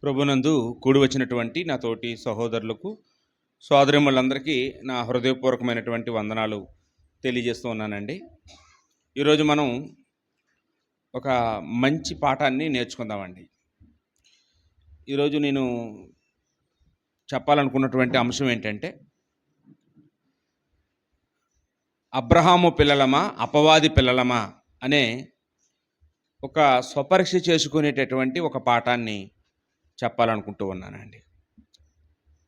ప్రభునందు కూడి వచ్చినటువంటి నా తోటి సహోదరులకు సోదరిమ్మలందరికీ నా హృదయపూర్వకమైనటువంటి వందనాలు తెలియజేస్తూ ఉన్నానండి. ఈరోజు మనం ఒక మంచి పాఠాన్ని నేర్చుకుందామండి. ఈరోజు నేను చెప్పాలనుకున్నటువంటి అంశం ఏంటంటే, అబ్రహాము పిల్లలమా అపవాది పిల్లలమా అనే ఒక స్వపరీక్ష చేసుకునేటటువంటి ఒక పాఠాన్ని చెప్పాలనుకుంటూ ఉన్నానండి.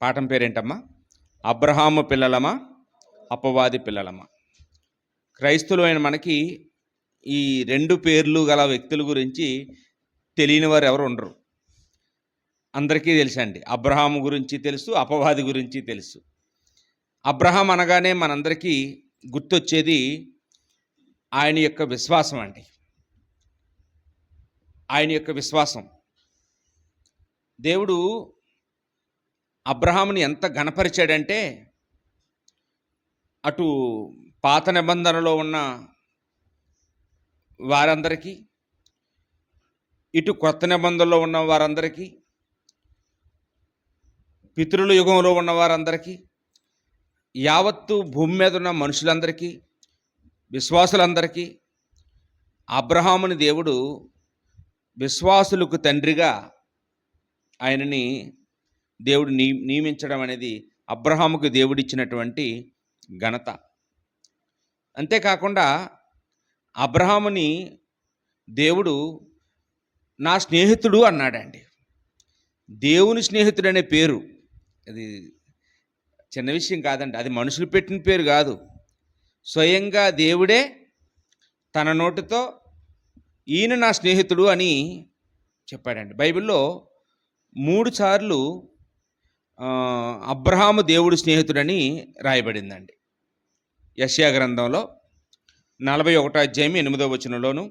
పాఠం పేరేంటమ్మా? అబ్రహాము పిల్లలమా అపవాది పిల్లలమా. క్రైస్తవులైన మనకి ఈ రెండు పేర్లు గల వ్యక్తుల గురించి తెలియని వారు ఎవరు ఉండరు. అందరికీ తెలుసండి. అబ్రహాము గురించి తెలుసు, అపవాది గురించి తెలుసు. అబ్రహాం అనగానే మనందరికీ గుర్తొచ్చేది ఆయన యొక్క విశ్వాసం అండి. ఆయన యొక్క విశ్వాసం. దేవుడు అబ్రహాముని ఎంత ఘనపరిచాడంటే, అటు పాత నిబంధనలో ఉన్న వారందరికీ, ఇటు కొత్త నిబంధనలో ఉన్న వారందరికీ, పితరుల యుగంలో ఉన్న వారందరికీ, యావత్తు భూమి మీద ఉన్న మనుషులందరికీ, విశ్వాసులందరికీ అబ్రహాముని దేవుడు విశ్వాసులకు తండ్రిగా ఆయనని దేవుడు నియమించడం అనేది అబ్రహాముకు దేవుడిచ్చినటువంటి ఘనత. అంతేకాకుండా అబ్రహాముని దేవుడు నా స్నేహితుడు అన్నాడండి. దేవుని స్నేహితుడు అనే పేరు అది చిన్న విషయం కాదండి. అది మనుషులు పెట్టిన పేరు కాదు. స్వయంగా దేవుడే తన నోటితో ఈయన నా స్నేహితుడు అని చెప్పాడండి. బైబిల్లో 3 సార్లు అబ్రహాము దేవుడు స్నేహితుడని రాయబడిందండి. యెషయా గ్రంథంలో 41వ అధ్యాయం 8వ వచనంలోను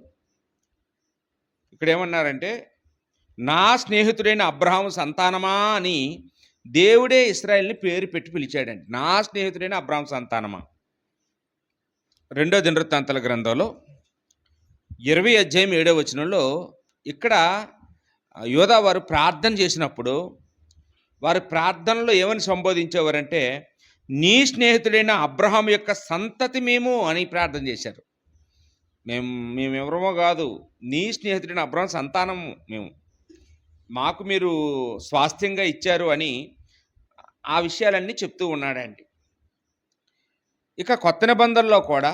ఇక్కడ ఏమన్నారంటే, నా స్నేహితుడైన అబ్రహాము సంతానమా అని దేవుడే ఇశ్రాయేలుని పేరు పెట్టి పిలిచాడండి. నా స్నేహితుడైన అబ్రహాము సంతానమా. 2వ దినవృత్తాంతాల గ్రంథంలో 20వ అధ్యాయం 7వ వచనంలో ఇక్కడ యోధా వారు ప్రార్థన చేసినప్పుడు వారి ప్రార్థనలో ఏమని సంబోధించేవారంటే, నీ స్నేహితుడైన అబ్రహాం యొక్క సంతతి మేము అని ప్రార్థన చేశారు. మేమెవరమో కాదు, నీ స్నేహితుడైన అబ్రహాం సంతానం మేము, మాకు మీరు స్వాస్థ్యంగా ఇచ్చారు అని ఆ విషయాలన్నీ చెప్తూ ఉన్నాడండి. ఇక కొత్త నిబంధనలో కూడా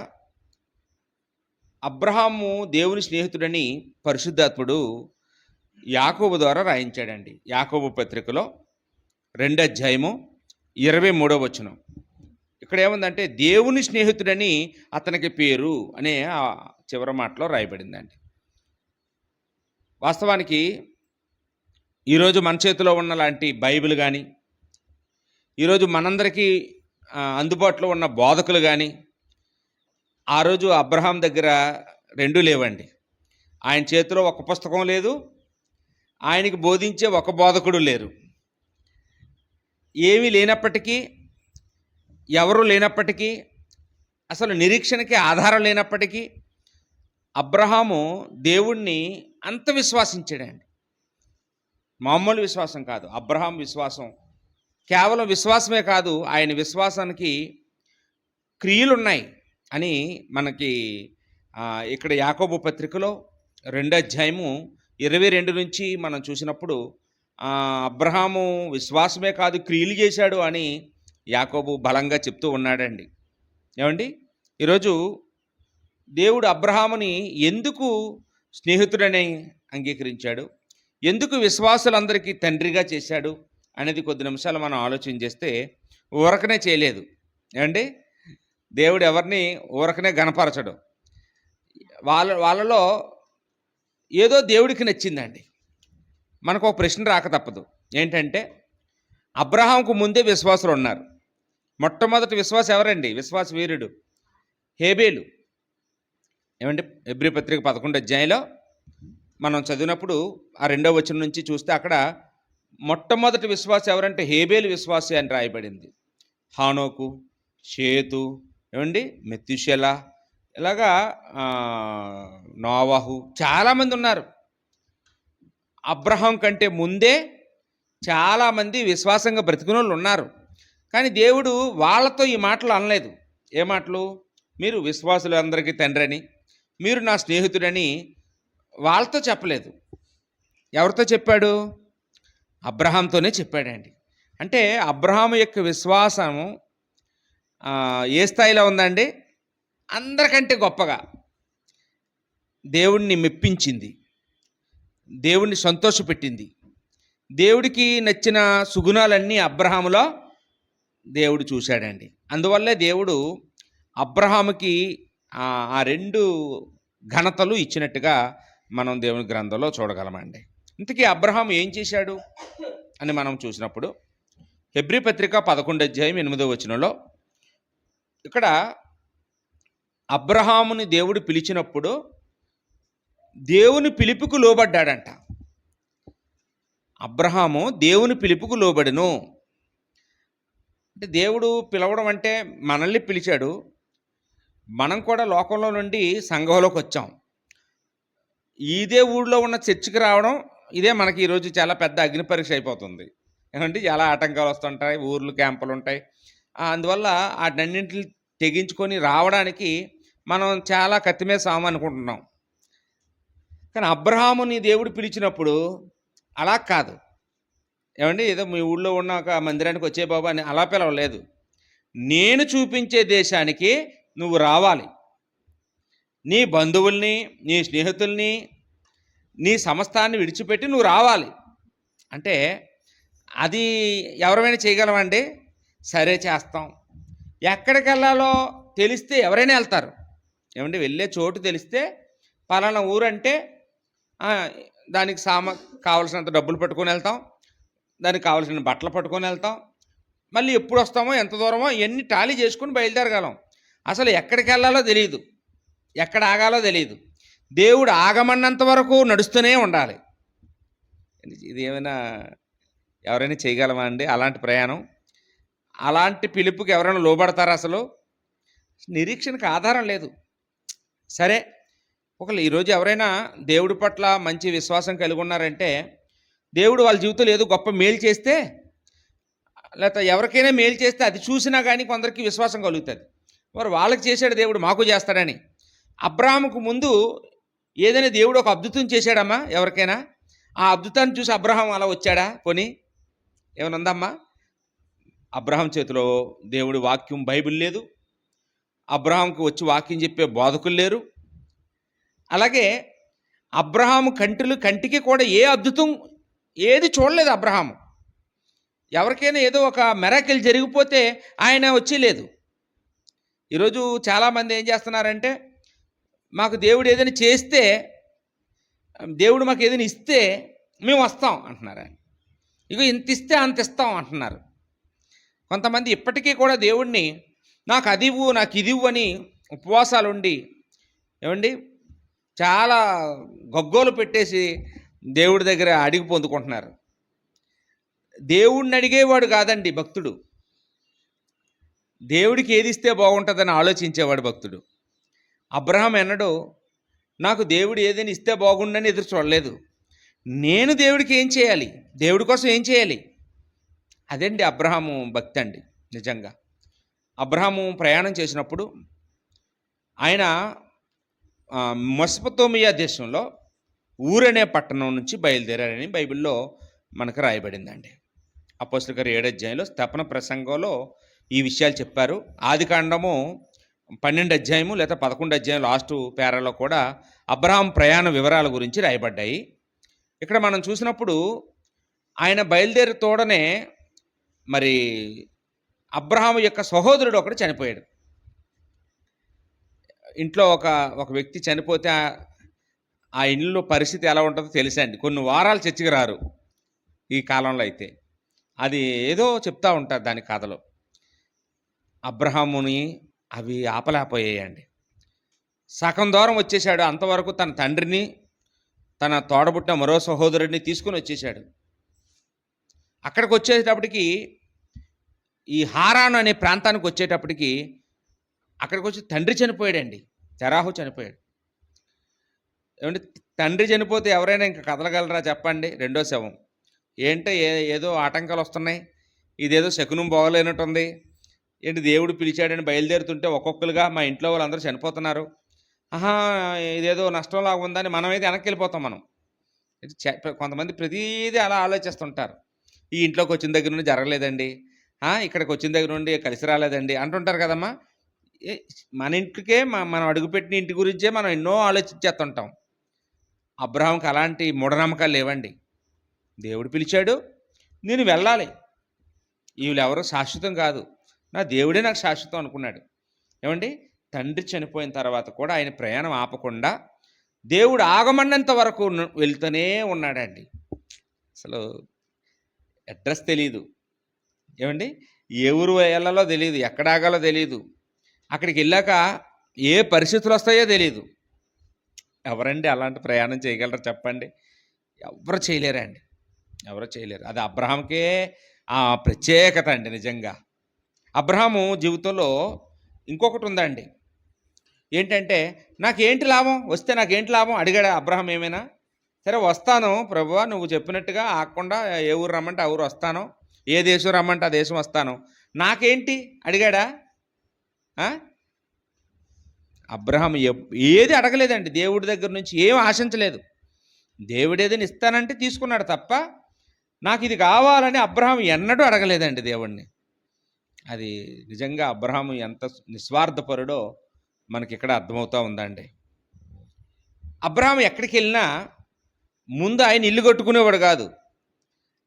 అబ్రహాము దేవుని స్నేహితుడని పరిశుద్ధాత్ముడు యాకోబు ద్వారా రాయించాడండి. యాకోబు పత్రికలో 2వ అధ్యాయము 23వ వచనం ఇక్కడ ఏముందంటే, దేవుని స్నేహితుడని అతనికి పేరు అనే ఆ చివరి మాటలో రాయబడిందండి. వాస్తవానికి ఈరోజు మన చేతిలో ఉన్న లాంటి బైబిల్ కానీ, ఈరోజు మనందరికీ అందుబాటులో ఉన్న బోధకులు కానీ, ఆ రోజు అబ్రహాం దగ్గర రెండూ లేవండి. ఆయన చేతిలో ఒక పుస్తకం లేదు, ఆయనకి బోధించే ఒక బోధకుడు లేరు. ఏమీ లేనప్పటికీ, ఎవరు లేనప్పటికీ, అసలు నిరీక్షణకి ఆధారం లేనప్పటికీ అబ్రహాము దేవుణ్ణి అంత విశ్వాసించాడండి. మామూలు విశ్వాసం కాదు. అబ్రహాం విశ్వాసం కేవలం విశ్వాసమే కాదు, ఆయన విశ్వాసానికి క్రియలున్నాయి అని మనకి ఇక్కడ యాకోబు పత్రికలో 2వ అధ్యాయము 22 నుంచి మనం చూసినప్పుడు అబ్రహాము విశ్వాసమే కాదు క్రియలు చేశాడు అని యాకోబు బలంగా చెప్తూ ఉన్నాడండి. ఏమండి, ఈరోజు దేవుడు అబ్రహాముని ఎందుకు స్నేహితుడని అంగీకరించాడు, ఎందుకు విశ్వాసులందరికీ తండ్రిగా చేశాడు అనేది కొద్ది నిమిషాలు మనం ఆలోచన చేస్తే, ఊరకనే చేయలేదు. ఏమండి, దేవుడు ఎవరిని ఊరకనే గణపరచడు. వాళ్ళలో ఏదో దేవుడికి నచ్చిందండి. మనకు ఒక ప్రశ్న రాక తప్పదు. ఏంటంటే, అబ్రహాంకు ముందే విశ్వాసులు ఉన్నారు. మొట్టమొదటి విశ్వాసం ఎవరండి? విశ్వాస వీరుడు హేబేలు. ఏమంటే హెబ్రీ పత్రిక 11వ అధ్యాయంలో మనం చదివినప్పుడు ఆ 2వ వచనం నుంచి చూస్తే అక్కడ మొట్టమొదటి విశ్వాసం ఎవరంటే హేబేలు విశ్వాసి అని రాయబడింది. హానోకు, షేతు, ఏమండి మెత్తుషెల, ఇలాగా నోవాహు చాలామంది ఉన్నారు. అబ్రహాం కంటే ముందే చాలామంది విశ్వాసంగా బ్రతికినోళ్ళు ఉన్నారు. కానీ దేవుడు వాళ్ళతో ఈ మాటలు అనలేదు. ఏ మాటలు? మీరు విశ్వాసులందరికీ తండ్రని, మీరు నా స్నేహితుడని వాళ్ళతో చెప్పలేదు. ఎవరితో చెప్పాడు? అబ్రహాంతోనే చెప్పాడండి. అంటే అబ్రహాము యొక్క విశ్వాసము ఏ స్థాయిలో ఉందండి? అందరికంటే గొప్పగా దేవుణ్ణి మెప్పించింది, దేవుణ్ణి సంతోషపెట్టింది. దేవుడికి నచ్చిన సుగుణాలన్నీ అబ్రహాములో దేవుడు చూశాడండి. అందువల్లే దేవుడు అబ్రహాముకి ఆ రెండు ఘనతలు ఇచ్చినట్టుగా మనం దేవుని గ్రంథంలో చూడగలమండి. ఇంతకీ అబ్రహాము ఏం చేశాడు అని మనం చూసినప్పుడు హెబ్రీ పత్రిక 11:8 ఇక్కడ అబ్రహాముని దేవుడు పిలిచినప్పుడు దేవుని పిలుపుకు లోబడ్డాడంట. అబ్రహాము దేవుని పిలుపుకు లోబడెను. అంటే దేవుడు పిలవడం అంటే మనల్ని పిలిచాడు. మనం కూడా లోకంలో నుండి సంఘంలోకి వచ్చాం. ఇదే ఊళ్ళో ఉన్న చర్చికి రావడం ఇదే మనకి ఈరోజు చాలా పెద్ద అగ్ని పరీక్ష అయిపోతుంది. ఏమంటే చాలా ఆటంకాలు వస్తుంటాయి, ఊర్లు క్యాంపులు ఉంటాయి. అందువల్ల వాటన్నింటిని తెగించుకొని రావడానికి మనం చాలా కత్తిమే సాము అనుకుంటున్నాం. కానీ అబ్రహాముని దేవుడు పిలిచినప్పుడు అలా కాదు. ఏమండి ఏదో మీ ఊళ్ళో ఉన్న ఒక మందిరానికి వచ్చే బాబు అని అలా పిలవలేదు. నేను చూపించే దేశానికి నువ్వు రావాలి. నీ బంధువుల్ని, నీ స్నేహితుల్ని, నీ సమస్తాన్ని విడిచిపెట్టి నువ్వు రావాలి. అంటే అది ఎవరైనా చేయగలమండి? సరే చేస్తాం. ఎక్కడికి వెళ్ళాలో తెలిస్తే ఎవరైనా వెళ్తారు. ఏమండి వెళ్ళే చోటు తెలిస్తే పలానా ఊరంటే దానికి కావలసినంత డబ్బులు పట్టుకొని వెళ్తాం, దానికి కావలసిన బట్టలు పట్టుకొని వెళ్తాం. మళ్ళీ ఎప్పుడు వస్తామో ఎంత దూరమో ఇవన్నీ టాలీ చేసుకుని బయలుదేరగలం. అసలు ఎక్కడికి వెళ్ళాలో తెలియదు, ఎక్కడ ఆగాలో తెలియదు. దేవుడు ఆగమన్నంత వరకు నడుస్తూనే ఉండాలి. ఇది ఏమైనా ఎవరైనా చేయగలమా అండి అలాంటి ప్రయాణం? అలాంటి పిలుపుకి ఎవరైనా లోబడతారా? అసలు నిరీక్షణకు ఆధారం లేదు. సరే, ఒకళ్ళు ఈరోజు ఎవరైనా దేవుడి పట్ల మంచి విశ్వాసం కలిగి ఉన్నారంటే దేవుడు వాళ్ళ జీవితంలో ఏదో గొప్ప మేలు చేస్తే, లేకపోతే ఎవరికైనా మేలు చేస్తే అది చూసినా కానీ కొందరికి విశ్వాసం కలుగుతుంది. మరి వాళ్ళకి చేశాడు దేవుడు, మాకు చేస్తాడని. అబ్రహాముకు ముందు ఏదైనా దేవుడు ఒక అద్భుతం చేశాడమ్మా ఎవరికైనా? ఆ అద్భుతాన్ని చూసి అబ్రహాం అలా వచ్చాడా? కొని ఏమైనా ఉందమ్మా? అబ్రహాం చేతిలో దేవుడి వాక్యం బైబిల్ లేదు. అబ్రహాంకి వచ్చి వాక్యం చెప్పే బోధకులు లేరు. అలాగే అబ్రహాము కంటికి కూడా ఏ అద్భుతం ఏది చూడలేదు అబ్రహాము. ఎవరికైనా ఏదో ఒక మిరాకిల్ జరిగిపోతే ఆయన వచ్చి లేదు. ఈరోజు చాలామంది ఏం చేస్తున్నారంటే, మాకు దేవుడు ఏదైనా చేస్తే, దేవుడు మాకు ఏదైనా ఇస్తే మేము వస్తాం అంటున్నారు. ఇక ఇంత ఇస్తే అంత ఇస్తాం అంటున్నారు. కొంతమంది ఇప్పటికీ కూడా దేవుడిని నాకు అది ఇవ్వు, నాకు ఇది ఇవ్వు అని ఉపవాసాలు ఉండి ఏమండి చాలా గగ్గోలు పెట్టేసి దేవుడి దగ్గర అడిగి పొందుకుంటున్నారు. దేవుడిని అడిగేవాడు కాదండి భక్తుడు. దేవుడికి ఏది ఇస్తే బాగుంటుందని ఆలోచించేవాడు భక్తుడు. అబ్రహాం ఎన్నడూ నాకు దేవుడు ఏదైనా ఇస్తే బాగుండని ఎదురు చూడలేదు. నేను దేవుడికి ఏం చేయాలి, దేవుడి కోసం ఏం చేయాలి, అదండి అబ్రహాము భక్తి అండి. నిజంగా అబ్రహాము ప్రయాణం చేసినప్పుడు ఆయన మెసొపొతేమియా దేశంలో ఊరనే పట్టణం నుంచి బయలుదేరారని బైబిల్లో మనకు రాయబడిందండి. అపోస్తలుల కార్యాలు 7వ అధ్యాయంలో స్తపన ప్రసంగంలో ఈ విషయాలు చెప్పారు. ఆదికాండము 12వ అధ్యాయము లేదా 11వ అధ్యాయం లాస్ట్ పేరాలో కూడా అబ్రహాం ప్రయాణ వివరాల గురించి రాయబడ్డాయి. ఇక్కడ మనం చూసినప్పుడు ఆయన బయలుదేరి తోడనే మరి అబ్రహాము యొక్క సహోదరుడు ఒకడు చనిపోయాడు. ఇంట్లో ఒక వ్యక్తి చనిపోతే ఆ ఇంట్లో పరిస్థితి ఎలా ఉంటుందో తెలుసండి. కొన్ని వారాలు చర్చికి రారు ఈ కాలంలో. అయితే అది ఏదో చెప్తా ఉంటారు దాని కథలో. అబ్రహాముని అవి ఆపలేకపోయాయండి. సగం దూరం వచ్చేసాడు. అంతవరకు తన తండ్రిని, తన తోడబుట్టిన మరో సహోదరుడిని తీసుకుని వచ్చేసాడు. అక్కడికి వచ్చేటప్పటికి ఈ హారాను అనే ప్రాంతానికి వచ్చేటప్పటికి అక్కడికి వచ్చి తండ్రి చనిపోయాడండి. తెరాహు చనిపోయాడు. ఏమంటే తండ్రి చనిపోతే ఎవరైనా ఇంకా కదలగలరా చెప్పండి? రెండో శవం. ఏంటో ఏదో ఆటంకాలు వస్తున్నాయి, ఇదేదో శకునం బాగోలేనట్టుంది, ఏంటి దేవుడు పిలిచాడని బయలుదేరుతుంటే ఒక్కొక్కరుగా మా ఇంట్లో వాళ్ళందరూ చనిపోతున్నారు, ఆహా ఇదేదో నష్టంలాగా ఉందని మనమైతే వెనక్కి వెళ్ళిపోతాం. మనం కొంతమంది ప్రతిదీ అలా ఆలోచిస్తుంటారు. ఈ ఇంట్లోకి వచ్చిన దగ్గర నుండి జరగలేదండి, ఇక్కడికి వచ్చిన దగ్గర నుండి కలిసి రాలేదండి అంటుంటారు కదమ్మా. మన ఇంటికే మనం అడుగుపెట్టిన ఇంటి గురించే మనం ఎన్నో ఆలోచించేస్తుంటాం. అబ్రహాంకి అలాంటి మూఢనమ్మకాలు లేవండి. దేవుడు పిలిచాడు, నేను వెళ్ళాలి, వీళ్ళెవరో శాశ్వతం కాదు, నా దేవుడే నాకు శాశ్వతం అనుకున్నాడు. ఏమండి, తండ్రి చనిపోయిన తర్వాత కూడా ఆయన ప్రయాణం ఆపకుండా దేవుడు ఆగమన్నంత వరకు వెళ్తూనే ఉన్నాడండి. అసలు అడ్రస్ తెలియదు, ఏమండి, ఏ ఊరు వెళ్ళాలో తెలియదు, ఎక్కడ ఆగాలో తెలియదు, అక్కడికి వెళ్ళాక ఏ పరిస్థితులు వస్తాయో తెలియదు. ఎవరండి అలాంటి ప్రయాణం చేయగలరు చెప్పండి? ఎవరు చేయలేరండి, ఎవరు చేయలేరు. అది అబ్రహాంకే ఆ ప్రత్యేకత అండి. నిజంగా అబ్రహాము జీవితంలో ఇంకొకటి ఉందండి. ఏంటంటే, నాకేంటి లాభం, వస్తే నాకేంటి లాభం అడిగాడు అబ్రహాం ఏమైనా? సరే వస్తాను ప్రభువా, నువ్వు చెప్పినట్టుగా ఆగకుండా ఏ ఊరు రమ్మంటే ఆ ఊరు వస్తాను, ఏ దేశం రమ్మంటే ఆ దేశం వస్తాను, నాకేంటి అడిగాడా? అబ్రహాం ఏది అడగలేదండి, దేవుడి దగ్గర నుంచి ఏం ఆశించలేదు. దేవుడు ఏదైనా ఇస్తానంటే తీసుకున్నాడు తప్ప నాకు ఇది కావాలని అబ్రహాం ఎన్నడూ అడగలేదండి దేవుణ్ణి. అది నిజంగా అబ్రహాము ఎంత నిస్వార్థపరుడో మనకి ఇక్కడ అర్థమవుతూ ఉందండి. అబ్రహాం ఎక్కడికి వెళ్ళినా ముందు ఆయన ఇల్లు కట్టుకునేవాడు కాదు,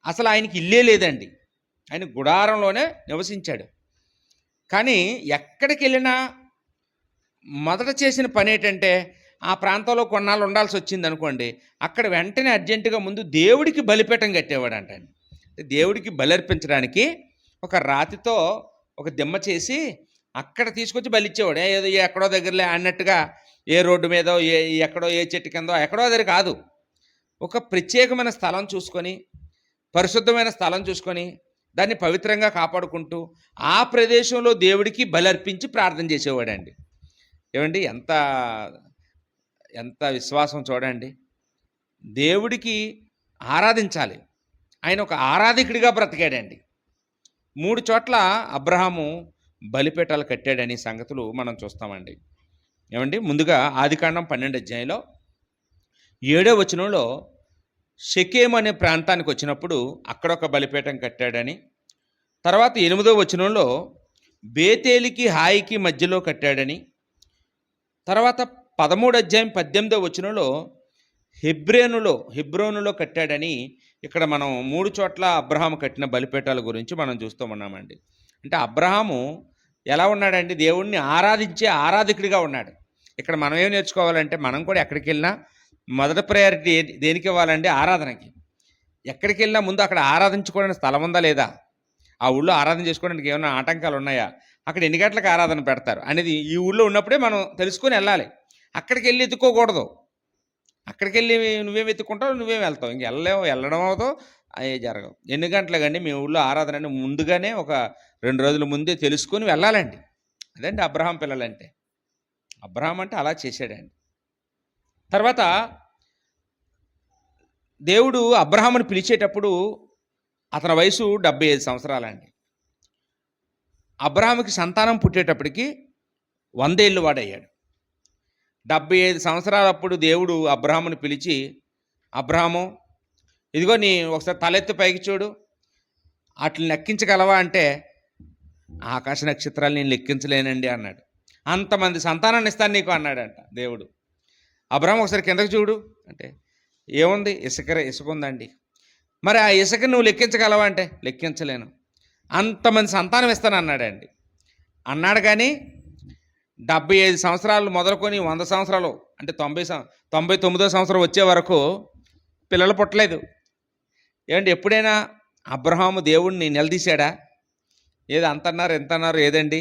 అసలు ఆయనకి ఇల్లే లేదండి, ఆయన గుడారంలోనే నివసించాడు. కానీ ఎక్కడికి వెళ్ళినా మొదట చేసిన పని ఏంటంటే, ఆ ప్రాంతంలో కొన్నాళ్ళు ఉండాల్సి వచ్చింది అనుకోండి, అక్కడ వెంటనే అర్జెంటుగా ముందు దేవుడికి బలిపీఠం కట్టేవాడు అంటండి. దేవుడికి బలర్పించడానికి ఒక రాతితో ఒక దిమ్మ చేసి అక్కడ తీసుకొచ్చి బలిచ్చేవాడు. ఏదో ఎక్కడో దగ్గరలే అన్నట్టుగా, ఏ రోడ్డు మీదో ఎక్కడో ఏ చెట్టు కిందో ఎక్కడో దగ్గర కాదు, ఒక ప్రత్యేకమైన స్థలం చూసుకొని, పరిశుద్ధమైన స్థలం చూసుకొని దాన్ని పవిత్రంగా కాపాడుకుంటూ ఆ ప్రదేశంలో దేవుడికి బలర్పించి ప్రార్థన చేసేవాడండి. ఏమండి, ఎంత ఎంత విశ్వాసం చూడండి. దేవుడికి ఆరాధించాలి, ఆయన ఒక ఆరాధికుడిగా బ్రతికాడండి. 3 చోట్ల అబ్రహాము బలిపీఠాలు కట్టాడని సంగతులు మనం చూస్తామండి. ఏమండి, ముందుగా ఆదికాండం 12వ అధ్యాయంలో 7వ వచనంలో షెకెము అనే ప్రాంతానికి వచ్చినప్పుడు అక్కడ ఒక బలిపీఠం కట్టాడని, తర్వాత 8వ వచనంలో బేతేలికి హాయికి మధ్యలో కట్టాడని, తర్వాత 13వ అధ్యాయం 18వ వచనంలో హెబ్రోనులో కట్టాడని, ఇక్కడ మనం 3 చోట్ల అబ్రహాము కట్టిన బలిపీఠాల గురించి మనం చూస్తూ ఉన్నామండి. అంటే అబ్రహాము ఎలా ఉన్నాడండి, దేవుణ్ణి ఆరాధించే ఆరాధకుడిగా ఉన్నాడు. ఇక్కడ మనం ఏం నేర్చుకోవాలంటే, మనం కూడా ఎక్కడికి వెళ్ళినా మొదటి ప్రయారిటీ దేనికి ఇవ్వాలండి? ఆరాధనకి. ఎక్కడికి వెళ్ళినా ముందు అక్కడ ఆరాధించుకోవడానికి స్థలం ఉందా లేదా, ఆ ఊళ్ళో ఆరాధన చేసుకోవడానికి ఏమైనా ఆటంకాలు ఉన్నాయా, అక్కడ ఎన్ని గంటలకు ఆరాధన పెడతారు అనేది ఈ ఊళ్ళో ఉన్నప్పుడే మనం తెలుసుకొని వెళ్ళాలి. అక్కడికి వెళ్ళి ఎత్తుకోకూడదు. అక్కడికి వెళ్ళి నువ్వేం ఎత్తుకుంటావు, నువ్వేం వెళ్తావు, ఇంక వెళ్ళడం అవుతావు, అవి జరగవు. ఎన్ని గంటలు కానీ మీ ఊళ్ళో ఆరాధన అని ముందుగానే ఒక 2 రోజుల ముందే తెలుసుకొని వెళ్ళాలండి. అదండి అబ్రహాం పిల్లలంటే. అబ్రహాం అంటే అలా చేశాడండి. తర్వాత దేవుడు అబ్రహాముని పిలిచేటప్పుడు అతని వయసు 75 సంవత్సరాలండి. అబ్రహాముకి సంతానం పుట్టేటప్పటికి 100 ఏళ్ళు వాడయ్యాడు. 75 సంవత్సరాలప్పుడు దేవుడు అబ్రహాముని పిలిచి, అబ్రహాము ఇదిగో నీ ఒకసారి తలెత్తి పైకి చూడు, అట్లా లెక్కించగలవా అంటే, ఆకాశ నక్షత్రాలు నేను లెక్కించలేనండి అన్నాడు. అంతమంది సంతానాన్ని ఇస్తాను నీకు అన్నాడంట దేవుడు. అబ్రహాం ఒకసారి కిందకి చూడు అంటే, ఏముంది, ఇసుక ఉందండి. మరి ఆ ఇసుక నువ్వు లెక్కించగలవా అంటే, లెక్కించలేను. అంతమంది సంతానం ఇస్తాను అన్నాడండి. అన్నాడు కానీ 75 సంవత్సరాలు మొదలుకొని 100 సంవత్సరాలు అంటే 99వ సంవత్సరం వచ్చే వరకు పిల్లలు పుట్టలేదు. ఏమండి, ఎప్పుడైనా అబ్రహాము దేవుణ్ణి నిలదీశాడా? ఏదో అంతన్నారు ఎంతన్నారు, ఏదండి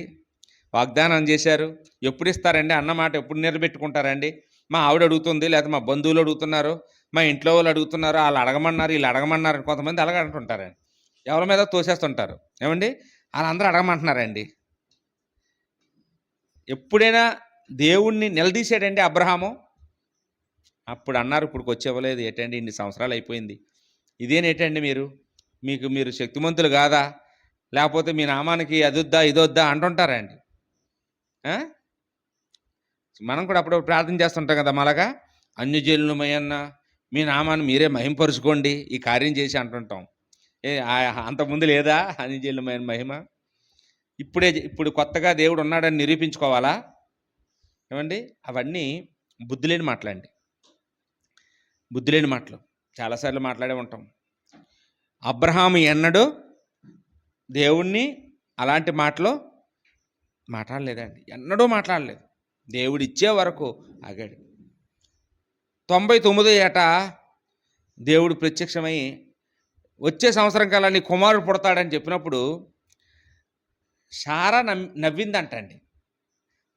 వాగ్దానం చేశారు, ఎప్పుడు ఇస్తారండి అన్నమాట ఎప్పుడు నిలబెట్టుకుంటారండి? మా ఆవిడ అడుగుతుంది, లేకపోతే మా బంధువులు అడుగుతున్నారు, మా ఇంట్లో వాళ్ళు అడుగుతున్నారు, వాళ్ళు అడగమన్నారు, వీళ్ళు అడగమన్నారు, కొంతమంది అలాగంటుంటారండి, ఎవరి మీద తోసేస్తుంటారు. ఏమండి, వాళ్ళందరూ అడగమంటున్నారండి. ఎప్పుడైనా దేవుణ్ణి నిలదీశాడండి అబ్రహాము? అప్పుడు అన్నారు, ఇప్పుడు వచ్చేవ్వలేదు, ఏంటండి ఇన్ని సంవత్సరాలు అయిపోయింది, ఇదేనేటండి మీరు శక్తిమంతులు కాదా, లేకపోతే మీ నామానికి అదొద్దా ఇదొద్దా అంటుంటారండి. మనం కూడా అప్పుడప్పుడు ప్రార్థన చేస్తుంటాం కదా, మళ్ళగా అన్యజనులమయ్యన్న మీ నామాన్ని మీరే మహింపరుచుకోండి ఈ కార్యం చేసి అంటుంటాం. అంతకుముందు లేదా అన్యజనులమైన మహిమ? ఇప్పుడు కొత్తగా దేవుడు ఉన్నాడని నిరూపించుకోవాలా? ఏమండి, అవన్నీ బుద్ధిలేని మాటలండి. బుద్ధిలేని మాటలు చాలాసార్లు మాట్లాడే ఉంటాం. అబ్రహాము ఎన్నడూ దేవుణ్ణి అలాంటి మాటలు మాట్లాడలేదండి, ఎన్నడూ మాట్లాడలేదు. దేవుడు ఇచ్చే వరకు ఆగాడు. 99 ఏట దేవుడు ప్రత్యక్షమై వచ్చే సంవత్సరం కల్లా నీ కుమారుడు పుడతాడని చెప్పినప్పుడు సారా నవ్విందంటండి.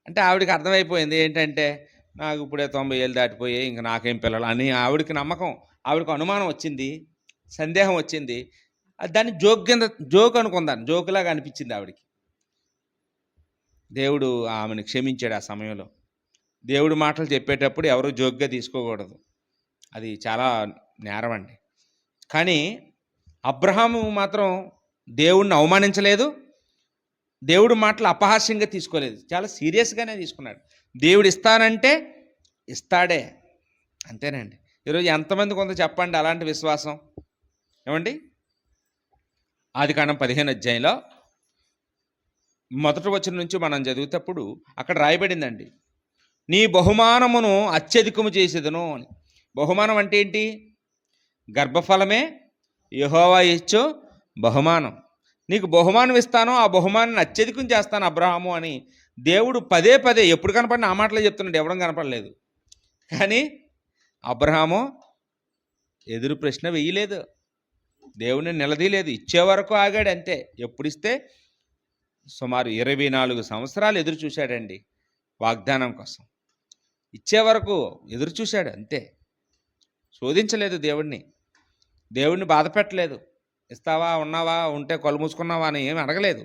అంటే ఆవిడికి అర్థమైపోయింది ఏంటంటే, నాకు ఇప్పుడే 90 ఏళ్ళు దాటిపోయాయి, ఇంక నాకేం పిల్లలు అని ఆవిడికి నమ్మకం, ఆవిడకి అనుమానం వచ్చింది, సందేహం వచ్చింది. దాన్ని జోక్ అనుకుందాను, జోకులాగా అనిపించింది ఆవిడికి. దేవుడు ఆమెను క్షమించాడు ఆ సమయంలో. దేవుడు మాటలు చెప్పేటప్పుడు ఎవరు జోక్గా తీసుకోకూడదు, అది చాలా నేరం అండి. కానీ అబ్రహాము మాత్రం దేవుడిని అవమానించలేదు, దేవుడు మాటలు అపహాస్యంగా తీసుకోలేదు, చాలా సీరియస్గానే తీసుకున్నాడు. దేవుడు ఇస్తానంటే ఇస్తాడే, అంతేనండి. ఈరోజు ఎంతమంది కొంత చెప్పండి అలాంటి విశ్వాసం? ఏమండి, ఆదికాండం 15 అధ్యాయంలో మొదటి వచనం నుంచి మనం చదివేటప్పుడు అక్కడ రాయబడిందండి, నీ బహుమానమును అత్యధికము చేసేదను అని. బహుమానం అంటే ఏంటి? గర్భఫలమే యెహోవా ఇచ్చు బహుమానం. నీకు బహుమానం ఇస్తాను, ఆ బహుమానాన్ని అత్యధికం చేస్తాను అబ్రహాము అని దేవుడు పదే పదే ఎప్పుడు కనపడిన ఆ మాటలే చెప్తున్నాడు, ఎవడం కనపడలేదు. కానీ అబ్రహాము ఎదురు ప్రశ్న వెయ్యలేదు, దేవుని నిలదీయలేదు, ఇచ్చే వరకు ఆగాడు అంతే. ఎప్పుడిస్తే సుమారు 24 సంవత్సరాలు ఎదురు చూశాడండి వాగ్దానం కోసం. ఇచ్చే వరకు ఎదురు చూశాడు అంతే. శోధించలేదు దేవుడిని బాధ పెట్టలేదు. ఇస్తావా, ఉన్నావా, ఉంటే కళ్ళు మూసుకున్నావా అని ఏమి అడగలేదు.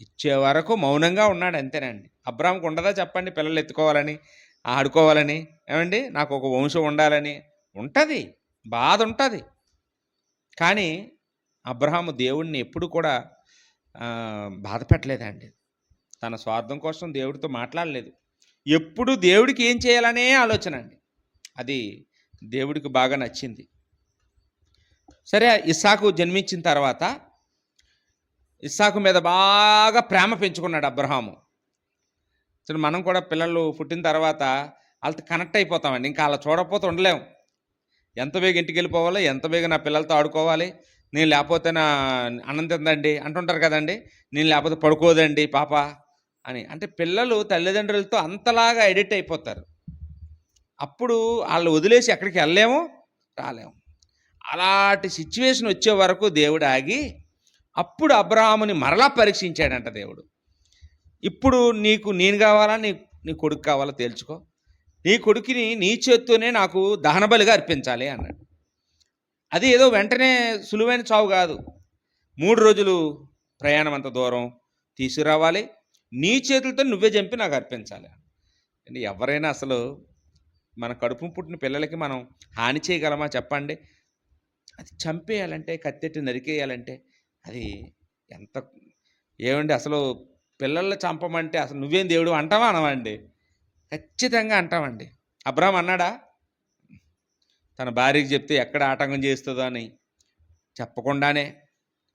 ఇచ్చే వరకు మౌనంగా ఉన్నాడు అంతేనండి. అబ్రాహాంకు ఉండదా చెప్పండి, పిల్లలు ఎత్తుకోవాలని, ఆడుకోవాలని, ఏమండి, నాకు ఒక వంశం ఉండాలని? ఉంటుంది, బాధ ఉంటుంది. కానీ అబ్రహాము దేవుణ్ణి ఎప్పుడు కూడా బాధ పెట్టలేదండి. తన స్వార్థం కోసం దేవుడితో మాట్లాడలేదు. ఎప్పుడు దేవుడికి ఏం చేయాలనే ఆలోచన అండి. అది దేవుడికి బాగా నచ్చింది. సరే, ఇస్సాకు జన్మించిన తర్వాత ఇస్సాకు మీద బాగా ప్రేమ పెంచుకున్నాడు అబ్రహాము. సరే, మనం కూడా పిల్లలు పుట్టిన తర్వాత వాళ్ళతో కనెక్ట్ అయిపోతామండి. ఇంకా అలా చూడకపోతే ఉండలేము. ఎంత బేగ ఇంటికి వెళ్ళిపోవాలి, ఎంత బేగ నా పిల్లలతో ఆడుకోవాలి, నేను లేకపోతే నా అన్నం తిందండి అంటుంటారు కదండి, నేను లేకపోతే పడుకోదండి పాప అని. అంటే పిల్లలు తల్లిదండ్రులతో అంతలాగా ఎడిట్ అయిపోతారు. అప్పుడు వాళ్ళు వదిలేసి ఎక్కడికి వెళ్ళలేము, రాలేము. అలాంటి సిచ్యువేషన్ వచ్చే వరకు దేవుడు ఆగి అప్పుడు అబ్రహాముని మరలా పరీక్షించాడంట దేవుడు. ఇప్పుడు నీకు నేను కావాలా, నీ కొడుకు కావాలా తేల్చుకో, నీ కొడుకుని నీ చేత్తోనే నాకు దహనబలిగా అర్పించాలి అన్నాడు. అది ఏదో వెంటనే సులువైన చావు కాదు. 3 రోజులు ప్రయాణం అంత దూరం తీసుకురావాలి, నీ చేతులతో నువ్వే చంపి నాకు అర్పించాలి. అంటే ఎవరైనా అసలు మన కడుపు పుట్టిన పిల్లలకి మనం హాని చేయగలమా చెప్పండి? అది చంపేయాలంటే, కత్తెట్టి నరికేయాలంటే అది ఎంత ఏమండి, అసలు పిల్లల్ని చంపమంటే అసలు నువ్వేం దేవుడు అంటావా అనవండి? ఖచ్చితంగా అంటామండి. అబ్రహాం అన్నాడా? తన భార్యకి చెప్తే ఎక్కడ ఆటంకం చేస్తుందో అని చెప్పకుండానే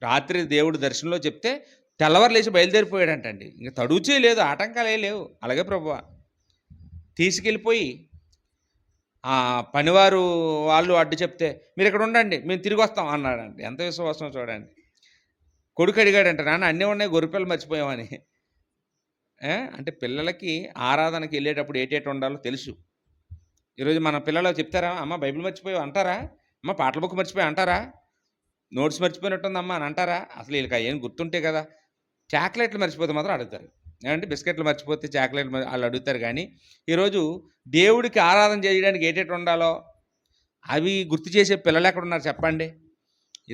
రాత్రి దేవుడు దర్శనంలో చెప్తే తెల్లవారు లేచి బయలుదేరిపోయాడంటండి. ఇంక తడుచే లేదు, ఆటంకాలే లేవు. అలాగే ప్రభువా తీసుకెళ్ళిపోయి ఆ పనివారు వాళ్ళు అడ్డు చెప్తే మీరు ఇక్కడ ఉండండి, మేము తిరిగి వస్తాం అన్నాడండి. ఎంత విశ్వాసం చూడండి. కొడుకు అడిగాడంట, నాన్న అన్నీ ఉన్నాయి, గొర్రెపిల్లలు మర్చిపోయామని. అంటే పిల్లలకి ఆరాధనకి వెళ్ళేటప్పుడు ఏటేటి ఉండాలో తెలుసు. ఈరోజు మన పిల్లలు చెప్తారా, అమ్మ బైబిల్ మర్చిపోయావు అంటారా, అమ్మ పాటల బుక్ మర్చిపోయావు అంటారా, నోట్స్ మర్చిపోయినట్టుందమ్మా అని అంటారా? అసలు వీళ్ళకి ఏం గుర్తుంటే కదా. చాక్లెట్లు మర్చిపోతే మాత్రం అడుగుతారు, ఏమంటే బిస్కెట్లు మర్చిపోతే చాక్లెట్ వాళ్ళు అడుగుతారు. కానీ ఈరోజు దేవుడికి ఆరాధన చేయడానికి ఏటేటి ఉండాలో అవి గుర్తు చేసే పిల్లలు ఎక్కడ ఉన్నారు చెప్పండి?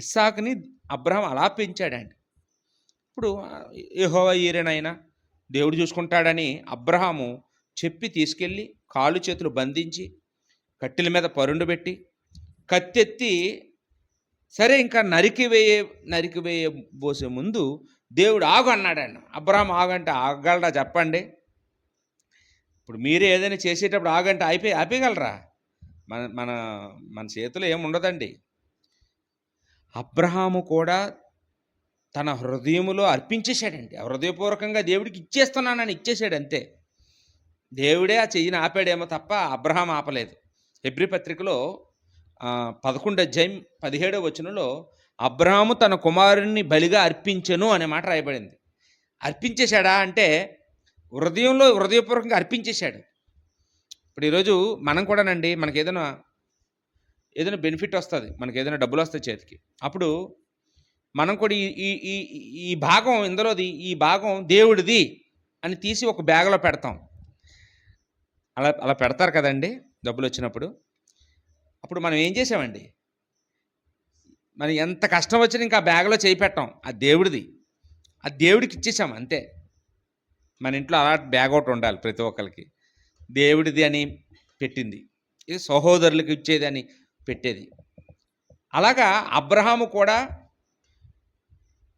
ఇస్సాకుని అబ్రహాం అలా పెంచాడండి. ఇప్పుడు యెహోవా ఈరేనైనా దేవుడు చూసుకుంటాడని అబ్రహాము చెప్పి తీసుకెళ్ళి కాళ్ళు చేతులు బంధించి కట్టెల మీద పరుండు పెట్టి కత్తెత్తి సరే ఇంకా నరికి వేయ బోసే ముందు దేవుడు ఆగు అన్నాడండి. అబ్రహాం ఆగంటే ఆగలరా చెప్పండి? ఇప్పుడు మీరే ఏదైనా చేసేటప్పుడు ఆగంటే ఆపేయగలరా? మన మన మన చేతిలో ఏముండదండి. అబ్రహాము కూడా తన హృదయములో అర్పించేశాడండి. హృదయపూర్వకంగా దేవుడికి ఇచ్చేస్తున్నానని ఇచ్చేశాడు అంతే. దేవుడే ఆ చెయ్యిని ఆపాడేమో తప్ప అబ్రహాం ఆపలేదు. హెబ్రీ పత్రికలో 11:17 అబ్రహాము తన కుమారుణ్ణి బలిగా అర్పించెను అనే మాట రాయబడింది. అర్పించేశాడా అంటే హృదయపూర్వకంగా అర్పించేశాడు. ఇప్పుడు ఈరోజు మనం కూడానండి, మనకి ఏదైనా బెనిఫిట్ వస్తుంది, మనకి ఏదైనా డబ్బులు వస్తాయి చేతికి, అప్పుడు మనం కూడా ఈ భాగం ఇందులోది, ఈ భాగం దేవుడిది అని తీసి ఒక బ్యాగ్లో పెడతాం. అలా పెడతారు కదండి డబ్బులు వచ్చినప్పుడు. అప్పుడు మనం ఏం చేసామండి, మనం ఎంత కష్టం వచ్చినా ఇంకా ఆ బ్యాగ్లో చేయి పెట్టాం. అది దేవుడిది, అది దేవుడికి ఇచ్చేసాం అంతే. మన ఇంట్లో అలాంటి బ్యాగ్ ఒకటి ఉండాలి ప్రతి ఒక్కరికి. దేవుడిది అని పెట్టింది, ఇది సహోదరులకు ఇచ్చేది అని పెట్టేది. అలాగా అబ్రహాము కూడా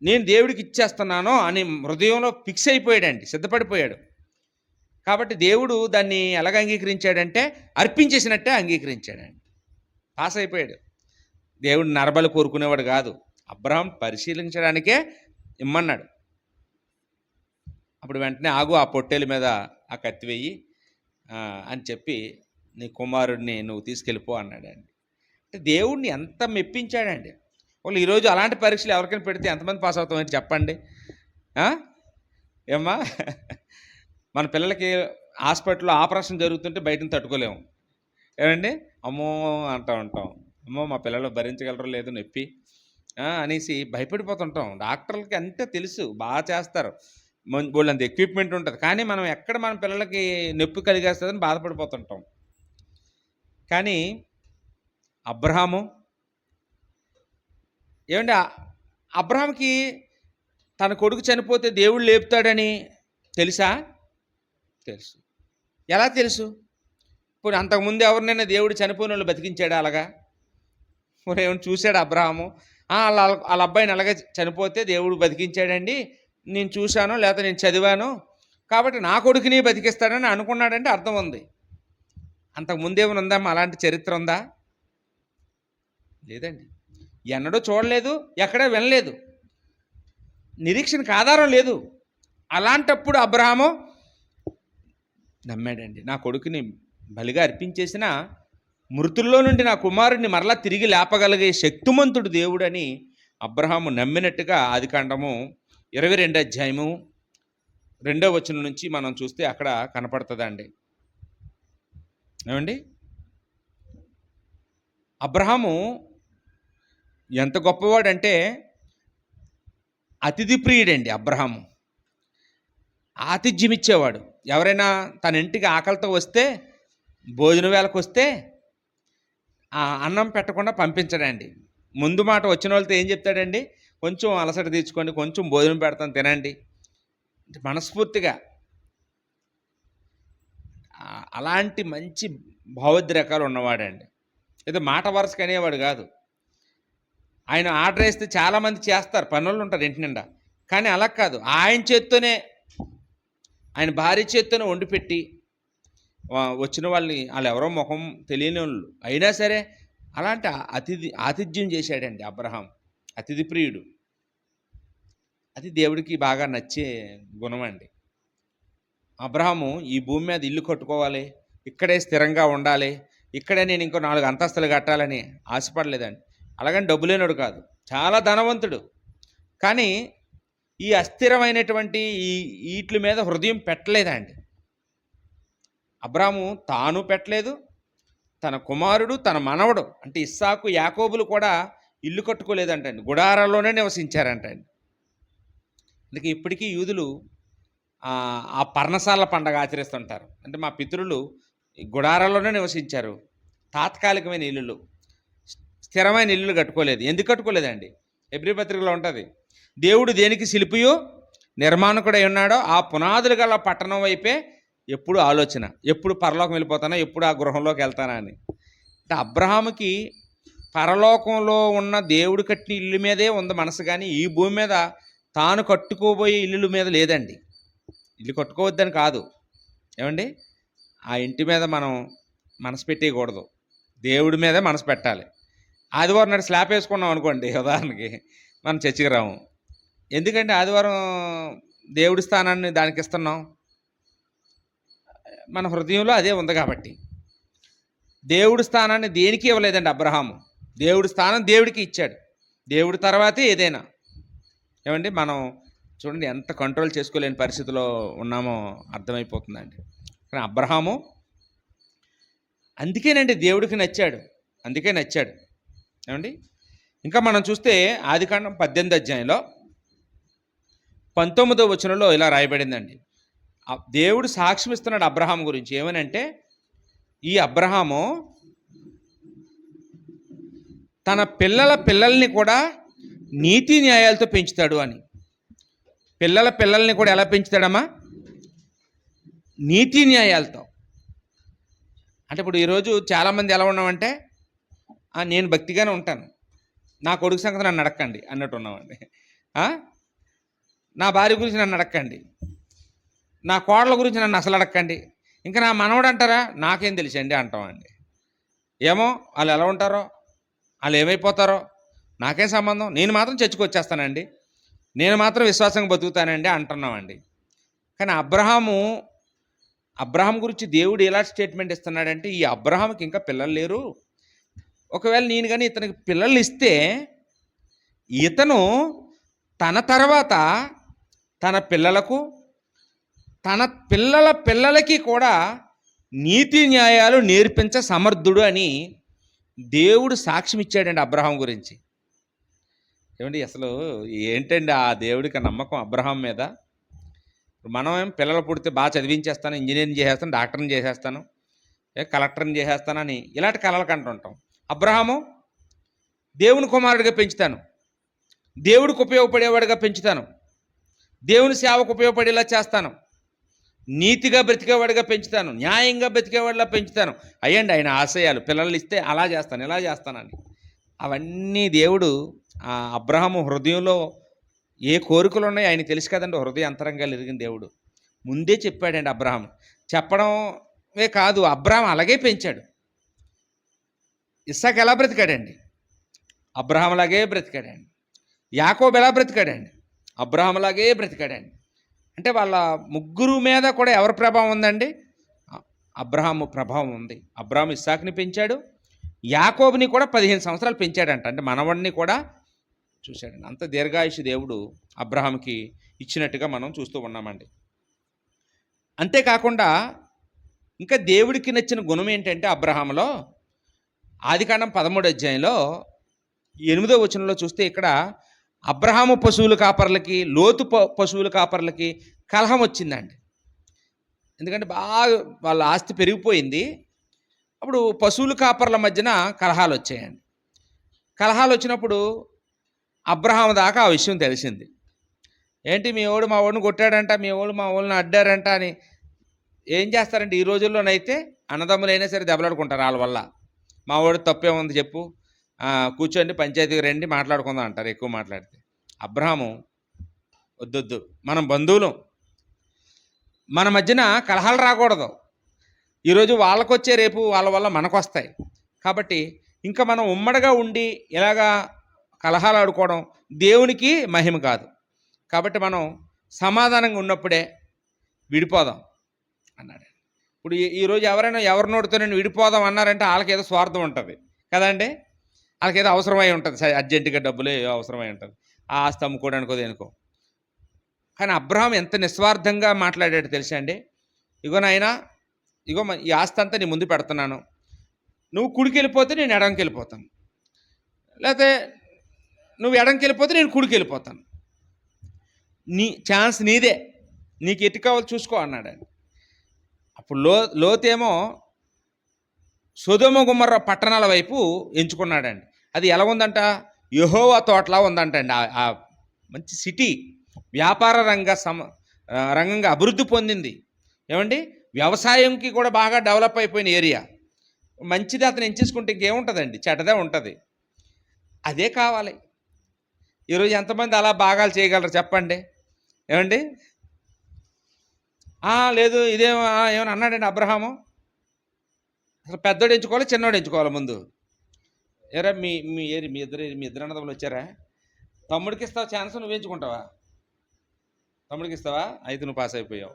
నేను దేవుడికి ఇచ్చేస్తున్నాను అని హృదయంలో ఫిక్స్ అయిపోయాడండి, సిద్ధపడిపోయాడు. కాబట్టి దేవుడు దాన్ని ఎలాగ అంగీకరించాడంటే అర్పించేసినట్టే అంగీకరించాడండి. పాస్ అయిపోయాడు. దేవుడు నరబలి కోరుకునేవాడు కాదు, అబ్రహాం పరిశీలించడానికే ఇమ్మన్నాడు. అప్పుడు వెంటనే ఆగు, ఆ పొట్టేల మీద ఆ కత్తి వెయ్యి అని చెప్పి నీ కుమారుడిని నువ్వు తీసుకెళ్ళిపో అన్నాడండి. అంటే దేవుడిని ఎంత మెప్పించాడండి. వాళ్ళు ఈరోజు అలాంటి పరీక్షలు ఎవరికైనా పెడితే ఎంతమంది పాస్ అవుతామని చెప్పండి? ఏమ్మా, మన పిల్లలకి హాస్పిటల్లో ఆపరేషన్ జరుగుతుంటే బయటను తట్టుకోలేము ఏమండి, అమ్మో అంటూ ఉంటాం. అమ్మో మా పిల్లలు భరించగలరో లేదో నొప్పి అనేసి భయపడిపోతుంటాం. డాక్టర్లకి అంతే తెలుసు, బాగా చేస్తారు, వాళ్ళంత ఎక్విప్మెంట్ ఉంటుంది. కానీ మనం ఎక్కడ మన పిల్లలకి నొప్పి కలిగేస్తుందని బాధపడిపోతుంటాం. కానీ అబ్రహాము ఏమంటే అబ్రహాంకి తన కొడుకు చనిపోతే దేవుడు లేపుతాడని తెలుసా? తెలుసు. ఎలా తెలుసు? ఇప్పుడు అంతకుముందు ఎవరినైనా దేవుడు చనిపోయిన వాళ్ళు బతికించాడా? అలాగా ఏమైనా చూశాడు అబ్రహాము? వాళ్ళ అబ్బాయిని అలాగే చనిపోతే దేవుడు బతికించాడండి, నేను చూశాను, లేకపోతే నేను చదివాను, కాబట్టి నా కొడుకుని బతికిస్తాడని అనుకున్నాడంటే అర్థం ఉంది. అంతకుముందేమైనా ఉందమ్మా అలాంటి చరిత్ర ఉందా? లేదండి. ఎన్నడూ చూడలేదు, ఎక్కడా వినలేదు, నిరీక్షణకు ఆధారం లేదు. అలాంటప్పుడు అబ్రహాము నమ్మాడండి. నా కొడుకుని బలిగా అర్పించేసిన మృతుల్లో నుండి నా కుమారుడిని మరలా తిరిగి లేపగలిగే శక్తిమంతుడు దేవుడని అబ్రహాము నమ్మినట్టుగా ఆదికాండము 22:2 నుంచి మనం చూస్తే అక్కడ కనపడుతుందండి. ఏమండి, అబ్రహాము ఎంత గొప్పవాడంటే అతిథి ప్రియుడండి. అబ్రహాము ఆతిథ్యం ఇచ్చేవాడు. ఎవరైనా తన ఇంటికి ఆకలితో వస్తే, భోజన వేళకు వస్తే అన్నం పెట్టకుండా పంపించడండి. ముందు మాట వచ్చిన వాళ్ళతో ఏం చెప్తాడండి, కొంచెం అలసట తీర్చుకోండి, కొంచెం భోజనం పెడతాను తినండి, మనస్ఫూర్తిగా. అలాంటి మంచి భావోద్రేకాలు ఉన్నవాడండి. ఏదో మాట వరుసకు అనేవాడు కాదు. ఆయన ఆర్డర్ వేస్తే చాలామంది చేస్తారు, పనులు ఉంటారు ఇంటి నిండా, కానీ అలా కాదు. ఆయన చేత్తోనే, ఆయన భార్య చేత్తోనే వండి పెట్టి వచ్చిన వాళ్ళు ఎవరో ముఖం తెలియని వాళ్ళు అయినా సరే అలాంటి ఆతిథ్యం చేశాడండి అబ్రహాం. అతిథి ప్రియుడు. అది దేవుడికి బాగా నచ్చే గుణం అండి. అబ్రహాము ఈ భూమి మీద ఇల్లు కట్టుకోవాలి, ఇక్కడే స్థిరంగా ఉండాలి, ఇక్కడే నేను ఇంకో 4 అంతస్తులు కట్టాలని ఆశపడలేదండి. అలాగని డబ్బు లేనోడు కాదు, చాలా ధనవంతుడు. కానీ ఈ అస్థిరమైనటువంటి వీటి మీద హృదయం పెట్టలేదండి. అబ్రాము తాను పెట్టలేదు, తన కుమారుడు, తన మనవడు అంటే ఇస్సాకు, యాకోబులు కూడా ఇల్లు కట్టుకోలేదంటండి, గుడారాల్లోనే నివసించారంటండి. అందుకే ఇప్పటికీ యూదులు ఆ పర్ణశాల పండగ ఆచరిస్తుంటారు. అంటే మా పితరులు గుడారాల్లోనే నివసించారు, తాత్కాలికమైన ఇల్లులు, స్థిరమైన ఇల్లులు కట్టుకోలేదు. ఎందుకు కట్టుకోలేదండి? హెబ్రీ పత్రికలో ఉంటుంది, దేవుడు దేనికి శిల్పియో నిర్మాణకుడై ఉన్నాడో ఆ పునాదులు గల పట్టణం వైపే ఎప్పుడు ఆలోచన, ఎప్పుడు పరలోకం వెళ్ళిపోతానా, ఎప్పుడు ఆ గృహంలోకి వెళ్తానా అని. అంటే అబ్రహాముకి పరలోకంలో ఉన్న దేవుడు కట్టిన ఇల్లు మీదే ఉంది మనసు, కానీ ఈ భూమి మీద తాను కట్టుకోబోయే ఇల్లుల మీద లేదండి. ఇల్లు కట్టుకోవద్దని కాదు, ఏమండి, ఆ ఇంటి మీద మనం మనసు పెట్టేయకూడదు, దేవుడి మీదే మనసు పెట్టాలి. ఆదివారం నాడు స్లాబ్ వేసుకున్నాం అనుకోండి, ఉదాహరణకి మనం చర్చికి రాము. ఎందుకంటే ఆదివారం దేవుడి స్థానాన్ని దానికి ఇస్తున్నాం, మన హృదయంలో అదే ఉంది కాబట్టి. దేవుడి స్థానాన్ని దేనికి ఇవ్వలేదండి అబ్రహాము. దేవుడి స్థానం దేవుడికి ఇచ్చాడు, దేవుడి తర్వాతే ఏదైనా. ఏమండి, మనం చూడండి ఎంత కంట్రోల్ చేసుకోలేని పరిస్థితిలో ఉన్నామో అర్థమైపోతుందండి. కానీ అబ్రహాము అందుకేనండి దేవుడికి నచ్చాడు, అందుకే నచ్చాడు. ఏమండి, ఇంకా మనం చూస్తే ఆదికాండం 18వ అధ్యాయంలో 19వ వచనంలో ఇలా రాయబడిందండి. దేవుడు సాక్ష్యం ఇస్తున్నాడు అబ్రహాం గురించి. ఏమనంటే, ఈ అబ్రహాము తన పిల్లల్ని కూడా నీతి న్యాయాలతో పెంచుతాడు అని. పిల్లల్ని కూడా ఎలా పెంచుతాడమ్మా? నీతి న్యాయాలతో. అంటే ఇప్పుడు ఈరోజు చాలామంది ఎలా ఉన్నామంటే, నేను భక్తిగానే ఉంటాను, నా కొడుకు సంగతి నన్ను అడక్కండి అన్నట్టు ఉన్నామండి. నా భార్య గురించి నన్ను అడక్కండి, నా కోడల గురించి నన్ను అసలు అడక్కండి, ఇంకా నా మనవడు అంటారా నాకేం తెలుసండి అంటామండి. ఏమో వాళ్ళు ఎలా ఉంటారో, వాళ్ళు ఏమైపోతారో నాకేం సంబంధం, నేను మాత్రం చర్చికి వచ్చేస్తానండి, నేను మాత్రం విశ్వాసంగా బతుకుతానండి అంటున్నామండి. కానీ అబ్రహాం గురించి దేవుడు ఎలా స్టేట్మెంట్ ఇస్తున్నాడంటే, ఈ అబ్రహాంకి ఇంకా పిల్లలు లేరు, ఒకవేళ నేను కానీ ఇతనికి పిల్లలు ఇస్తే ఇతను తన తర్వాత తన పిల్లలకు, తన పిల్లలకి కూడా నీతి న్యాయాలు నేర్పించ సమర్థుడు అని దేవుడు సాక్ష్యం ఇచ్చాడండి అబ్రహాం గురించి. ఏమండి, అసలు ఏంటండి ఆ దేవుడికి నమ్మకం అబ్రహాం మీద? మనం పిల్లలు పుడితే బాగా చదివించేస్తాను, ఇంజనీరింగ్ చేసేస్తాను, డాక్టర్ని చేసేస్తాను, కలెక్టర్ని చేసేస్తానని ఇలాంటి కలలు కంటుంటాం. అబ్రహాము దేవుని కుమారుడిగా పెంచుతాను, దేవుడికి ఉపయోగపడేవాడిగా పెంచుతాను, దేవుని సేవకు ఉపయోగపడేలా చేస్తాను, నీతిగా బ్రతికేవాడిగా పెంచుతాను, న్యాయంగా బ్రతికేవాడిలా పెంచుతాను అయ్యండి ఆయన ఆశయాలు. పిల్లలు ఇస్తే అలా చేస్తాను, ఇలా చేస్తానని అవన్నీ దేవుడు అబ్రహాము హృదయంలో ఏ కోరికలు ఉన్నాయో ఆయన తెలుసు కదండి. హృదయ అంతరంగాలు ఎరిగిన దేవుడు ముందే చెప్పాడండి. అబ్రహాం చెప్పడమే కాదు, అబ్రహాం అలాగే పెంచాడు. ఇస్సాకు ఎలా బ్రతికాడండి? అబ్రహాంలాగే బ్రతికాడండి. యాకోబు ఎలా బ్రతికాడండి? అబ్రహాంలాగే బ్రతికాడండి. అంటే వాళ్ళ ముగ్గురు మీద కూడా ఎవరి ప్రభావం ఉందండి? అబ్రహాము ప్రభావం ఉంది. అబ్రహాం ఇస్సాకుని పెంచాడు, యాకోబుని కూడా 15 సంవత్సరాలు పెంచాడంట. అంటే మనవడిని కూడా చూశాడండి. అంత దీర్ఘాయుషు దేవుడు అబ్రహాంకి ఇచ్చినట్టుగా మనం చూస్తూ ఉన్నామండి. అంతేకాకుండా ఇంకా దేవుడికి నచ్చిన గుణం ఏంటంటే అబ్రహాంలో ఆదికాండం 13వ అధ్యాయంలో 8వ వచనంలో చూస్తే ఇక్కడ అబ్రహాము పశువుల కాపర్లకి, లోతు పశువుల కాపర్లకి కలహం వచ్చిందండి. ఎందుకంటే బాగా వాళ్ళ ఆస్తి పెరిగిపోయింది. అప్పుడు పశువుల కాపర్ల మధ్యన కలహాలు వచ్చాయండి. కలహాలు వచ్చినప్పుడు అబ్రహాం దాకా ఆ విషయం తెలిసింది. ఏంటి మీ వాడు మా వాడిని కొట్టాడంట, మీ వాళ్ళు మా వాళ్ళని అడ్డారంట అని. ఏం చేస్తారంటే ఈ రోజుల్లోనైతే అన్నదమ్ములైనా సరే దెబ్బలాడుకుంటారు వాళ్ళ వల్ల. మా వాడు తప్పే ఉంది చెప్పు, కూర్చోండి పంచాయతీకి రండి మాట్లాడుకుందాం అంటారు ఎక్కువ మాట్లాడితే. అబ్రహాము వద్దొద్దు, మనం బంధువులం, మన మధ్యన కలహాలు రాకూడదు. ఈరోజు వాళ్ళకొచ్చే రేపు వాళ్ళ వల్ల మనకు వస్తాయి. కాబట్టి ఇంకా మనం ఉమ్మడిగా ఉండి ఇలాగా కలహాలు ఆడుకోవడం దేవునికి మహిమ కాదు. కాబట్టి మనం సమాధానంగా ఉన్నప్పుడే విడిపోదాం అన్నాడు. ఇప్పుడు ఈరోజు ఎవరైనా ఎవరి నోటితో నేను విడిపోదాం అన్నారంటే వాళ్ళకి ఏదో స్వార్థం ఉంటుంది కదండి, వాళ్ళకి ఏదో అవసరమై ఉంటుంది, అర్జెంటుగా డబ్బులు అవసరమై ఉంటుంది, ఆ ఆస్తి అమ్ముకోవడానికో దేనికో. కానీ అబ్రహాం ఎంత నిస్వార్థంగా మాట్లాడాడు తెలుసా అండి? ఇగో నాయనా, ఇగో ఈ ఆస్తి అంతా నీ ముందు పెడుతున్నాను, నువ్వు కుడికి వెళ్ళిపోతే నేను ఎడంకి వెళ్ళిపోతాను, లేకపోతే నువ్వు ఎడంకి వెళ్ళిపోతే నేను కుడికి వెళ్ళిపోతాను, నీ ఛాన్స్ నీదే, నీకు ఎటు కావాలో చూసుకో అన్నాడు ఆయన. అప్పుడు లోతేమో సొదొమ గుమ్మర్ర పట్టణాల వైపు ఎంచుకున్నాడండి. అది ఎలా ఉందంట? యెహోవా తోటలా ఉందంటండి. ఆ మంచి సిటీ వ్యాపార రంగంగా అభివృద్ధి పొందింది. ఏమండి, వ్యవసాయంకి కూడా బాగా డెవలప్ అయిపోయిన ఏరియా. మంచిది అతను ఎంచేసుకుంటే ఇంకేముంటుందండి, చెడ్డదే ఉంటుంది. అదే కావాలి. ఈరోజు ఎంతమంది అలా భాగాలు చేయగలరు చెప్పండి? ఏమండి? లేదు ఇదేమో ఏమైనా అన్నాడండి అబ్రహాము? అసలు పెద్దోడు ఎంచుకోవాలా, చిన్నోడు ఎంచుకోవాలా ముందు? ఏరా మీ మీ ఇద్దరు అన్నదమ్ములు వచ్చారా? తమ్ముడికి ఇస్తావా ఛాన్స్, నువ్వు ఎంచుకుంటావా? తమ్ముడికి ఇస్తావా? అయితే నువ్వు పాస్ అయిపోయావు.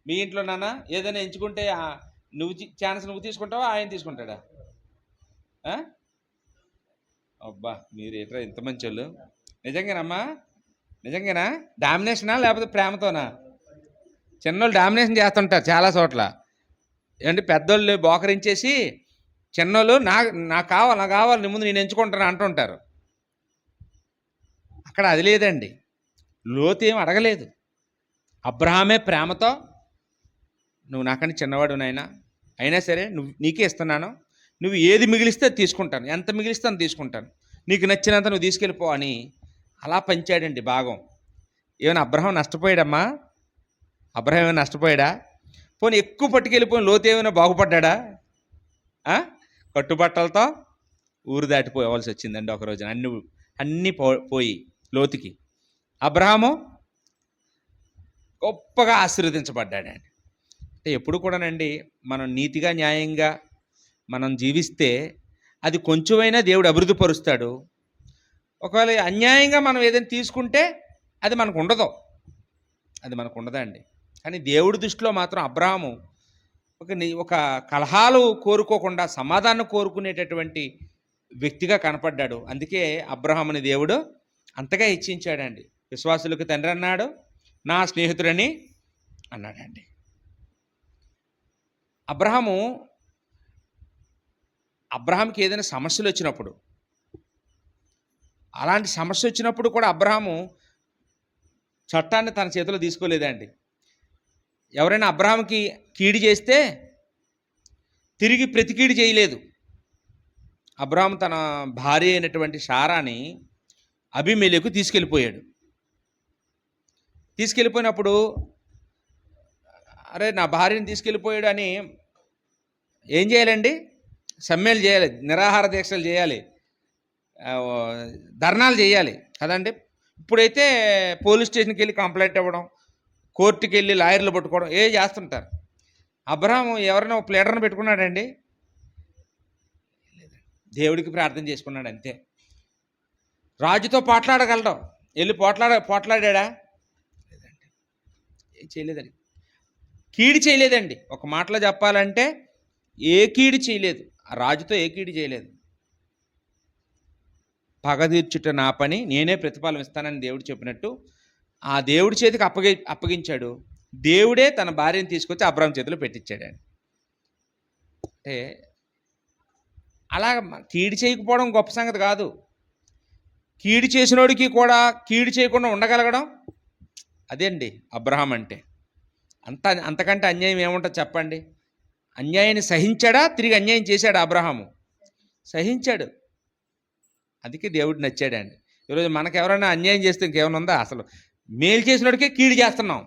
మీ ఇంట్లో నాన్న ఏదైనా ఎంచుకుంటే నువ్వు ఛాన్స్ నువ్వు తీసుకుంటావా, ఆయన తీసుకుంటాడా? అబ్బా మీరు ఏట్రా ఇంత మంచి వాళ్ళు. నిజంగానమ్మా? నిజంగానా? డామినేషనా లేకపోతే ప్రేమతోనా? చిన్నోళ్ళు డామినేషన్ చేస్తుంటారు చాలా చోట్ల. ఏంటి పెద్దోళ్ళు బోకరించేసి చిన్నోళ్ళు నాకు కావాలి నీ ముందు నేను ఎంచుకుంటాను అంటుంటారు. అక్కడ అది లేదండి. లోతు ఏం అడగలేదు. అబ్రహామే ప్రేమతో నువ్వు నాకని చిన్నవాడు నాయనా, అయినా సరే నీకే ఇస్తున్నాను, నువ్వు ఏది మిగిలిస్తే అది తీసుకుంటాను, ఎంత మిగిలిస్తే అంత తీసుకుంటాను, నీకు నచ్చినంత నువ్వు తీసుకెళ్ళిపో అని అలా పంచాడండి భాగం. ఏమైనా అబ్రహాం నష్టపోయాడమ్మా? అబ్రహాం ఏమైనా నష్టపోయాడా? పోనీ ఎక్కువ పట్టుకెళ్ళిపోయిన లోతు ఏమైనా బాగుపడ్డా? కట్టుబట్టలతో ఊరు దాటిపోవాల్సి వచ్చిందండి ఒక రోజున. అన్నీ పోయి లోతుకి. అబ్రహాము గొప్పగా ఆశీర్వదించబడ్డాడండి. అంటే ఎప్పుడు కూడానండి మనం నీతిగా న్యాయంగా మనం జీవిస్తే అది కొంచెమైనా దేవుడు అభివృద్ధి పరుస్తాడు. ఒకవేళ అన్యాయంగా మనం ఏదైనా తీసుకుంటే అది మనకు ఉండదండి. కానీ దేవుడి దృష్టిలో మాత్రం అబ్రహాము ఒక కలహాలు కోరుకోకుండా సమాధానం కోరుకునేటటువంటి వ్యక్తిగా కనపడ్డాడు. అందుకే అబ్రహాముని దేవుడు అంతగా హెచ్చించాడండి. విశ్వాసులకు తండ్రి అన్నాడు, నా స్నేహితుడని అన్నాడండి. అబ్రహాంకి ఏదైనా సమస్యలు వచ్చినప్పుడు, అలాంటి సమస్య వచ్చినప్పుడు కూడా అబ్రహాము చట్టాన్ని తన చేతిలో తీసుకోలేదండి. ఎవరైనా అబ్రహాంకి కీడు చేస్తే తిరిగి ప్రతికీడు చేయలేదు. అబ్రహాము తన భార్య అయినటువంటి శారాని అబీమెలెకు తీసుకెళ్ళిపోయినప్పుడు అరే నా భార్యని తీసుకెళ్ళిపోయాడు అని ఏం చేయాలండి? సమ్మెలు చేయాలి, నిరాహార దీక్షలు చేయాలి, ధర్నాలు చేయాలి కదండి. ఇప్పుడైతే పోలీస్ స్టేషన్కి వెళ్ళి కంప్లైంట్ ఇవ్వడం, కోర్టుకి వెళ్ళి లాయర్లు పట్టుకోవడం చేస్తుంటారు. అబ్రహాము ఎవరైనా ఒక ప్లేడర్ని పెట్టుకున్నాడండి? దేవుడికి ప్రార్థన చేసుకున్నాడు అంతే. రాజుతో పోట్లాడగలడం, వెళ్ళి పోట్లాడా? లేదండి, ఏం చేయలేదండి. కీడు చేయలేదండి. ఒక మాటలో చెప్పాలంటే ఏ కీడు చేయలేదు. ఆ రాజుతో ఏ కీడు చేయలేదు. పగ తీర్చుట నా పని, నేనే ప్రతిఫలం ఇస్తానని దేవుడు చెప్పినట్టు ఆ దేవుడి చేతికి అప్పగించాడు. దేవుడే తన భార్యను తీసుకొచ్చి అబ్రహాం చేతిలో పెట్టించాడండి. అంటే అలా కీడు చేయకపోవడం గొప్ప సంగతి కాదు. కీడు చేసినోడికి కూడా కీడు చేయకుండా ఉండగలగడం అదే అండి అబ్రహాం అంటే. అంతకంటే అన్యాయం ఏముంటుంది చెప్పండి? అన్యాయాన్ని సహించాడా? తిరిగి అన్యాయం చేశాడు అబ్రహాము? సహించాడు. అందుకే దేవుడు నచ్చాడండి. ఈరోజు మనకు ఎవరైనా అన్యాయం చేస్తే ఇంకేమైనా ఉందా? అసలు మేలు చేసినోడికే కీడు చేస్తున్నాం,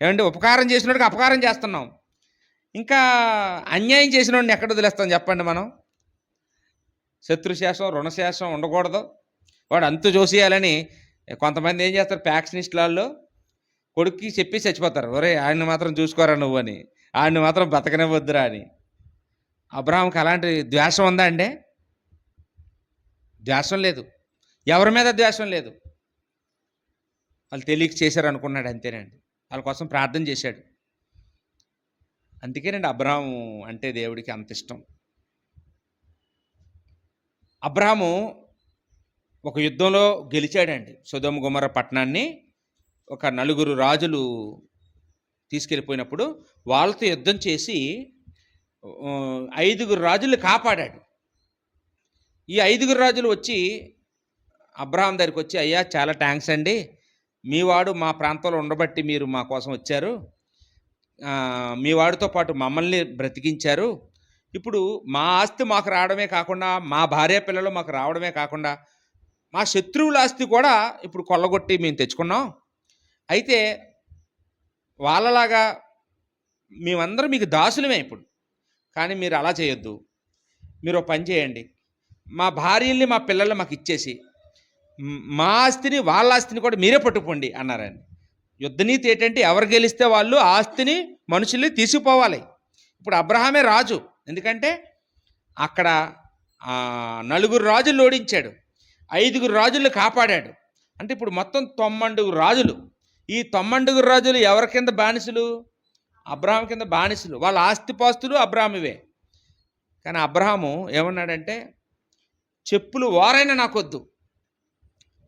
ఏమంటే ఉపకారం చేసినోడికి అపకారం చేస్తున్నాం. ఇంకా అన్యాయం చేసినోడిని ఎక్కడ వదిలేస్తాం చెప్పండి? మనం శత్రుశేషం రుణశేషం ఉండకూడదు. వాడు అంతు చూసేయాలని కొంతమంది ఏం చేస్తారు, ఫ్యాక్షనిస్టులలో కొడుక్కి చెప్పి చచ్చిపోతారు, ఒరే ఆయన్ని మాత్రం చూసుకోరా నువ్వు అని, ఆయన్ని మాత్రం బతకనివ్వద్దురా అని. అబ్రహాంకి అలాంటి ద్వేషం ఉందా అండి? ద్వేషం లేదు. ఎవరి మీద ద్వేషం లేదు. వాళ్ళు తెలియక చేశారు అనుకున్నాడు అంతేనండి. వాళ్ళ కోసం ప్రార్థన చేశాడు. అందుకేనండి అబ్రహాము అంటే దేవుడికి అంత ఇష్టం. అబ్రహాము ఒక యుద్ధంలో గెలిచాడండి. సొదొమ గొమొర్రా పట్టణాన్ని ఒక 4 రాజులు తీసుకెళ్ళిపోయినప్పుడు వాళ్ళతో యుద్ధం చేసి 5 రాజులు కాపాడాడు. ఈ 5 రాజులు వచ్చి అబ్రహాం దగ్గరికి వచ్చి, అయ్యా చాలా థ్యాంక్స్ అండి, మీ వాడు మా ప్రాంతంలో ఉండబట్టి మీరు మా కోసం వచ్చారు, మీ వాడితో పాటు మమ్మల్ని బ్రతికించారు, ఇప్పుడు మా ఆస్తి మాకు రావడమే కాకుండా మా భార్య పిల్లలు మాకు రావడమే కాకుండా మా శత్రువుల ఆస్తి కూడా ఇప్పుడు కొల్లగొట్టి మేము తెచ్చుకున్నాం. అయితే వాళ్ళలాగా మేమందరం మీకు దాసులమే ఇప్పుడు. కానీ మీరు అలా చేయొద్దు. మీరు ఒక పని చేయండి, మా భార్యల్ని మా పిల్లల్ని మాకు ఇచ్చేసి మా ఆస్తిని వాళ్ళ ఆస్తిని కూడా మీరే పట్టుకోండి అన్నారండి. యుద్ధనీతి ఏంటంటే ఎవరు గెలిస్తే వాళ్ళు ఆస్తిని మనుషుల్ని తీసుకుపోవాలి. ఇప్పుడు అబ్రహామే రాజు, ఎందుకంటే అక్కడ 4 రాజులు ఓడించాడు, 5 రాజులు కాపాడాడు. అంటే ఇప్పుడు మొత్తం 90 రాజులు. ఈ 90 రాజులు ఎవరి కింద బానిసలు? అబ్రహాం కింద బానిసలు. వాళ్ళ ఆస్తిపాస్తులు అబ్రహామువే. కానీ అబ్రహాము ఏమన్నాడంటే, చెప్పులు వారైనా నాకొద్దు,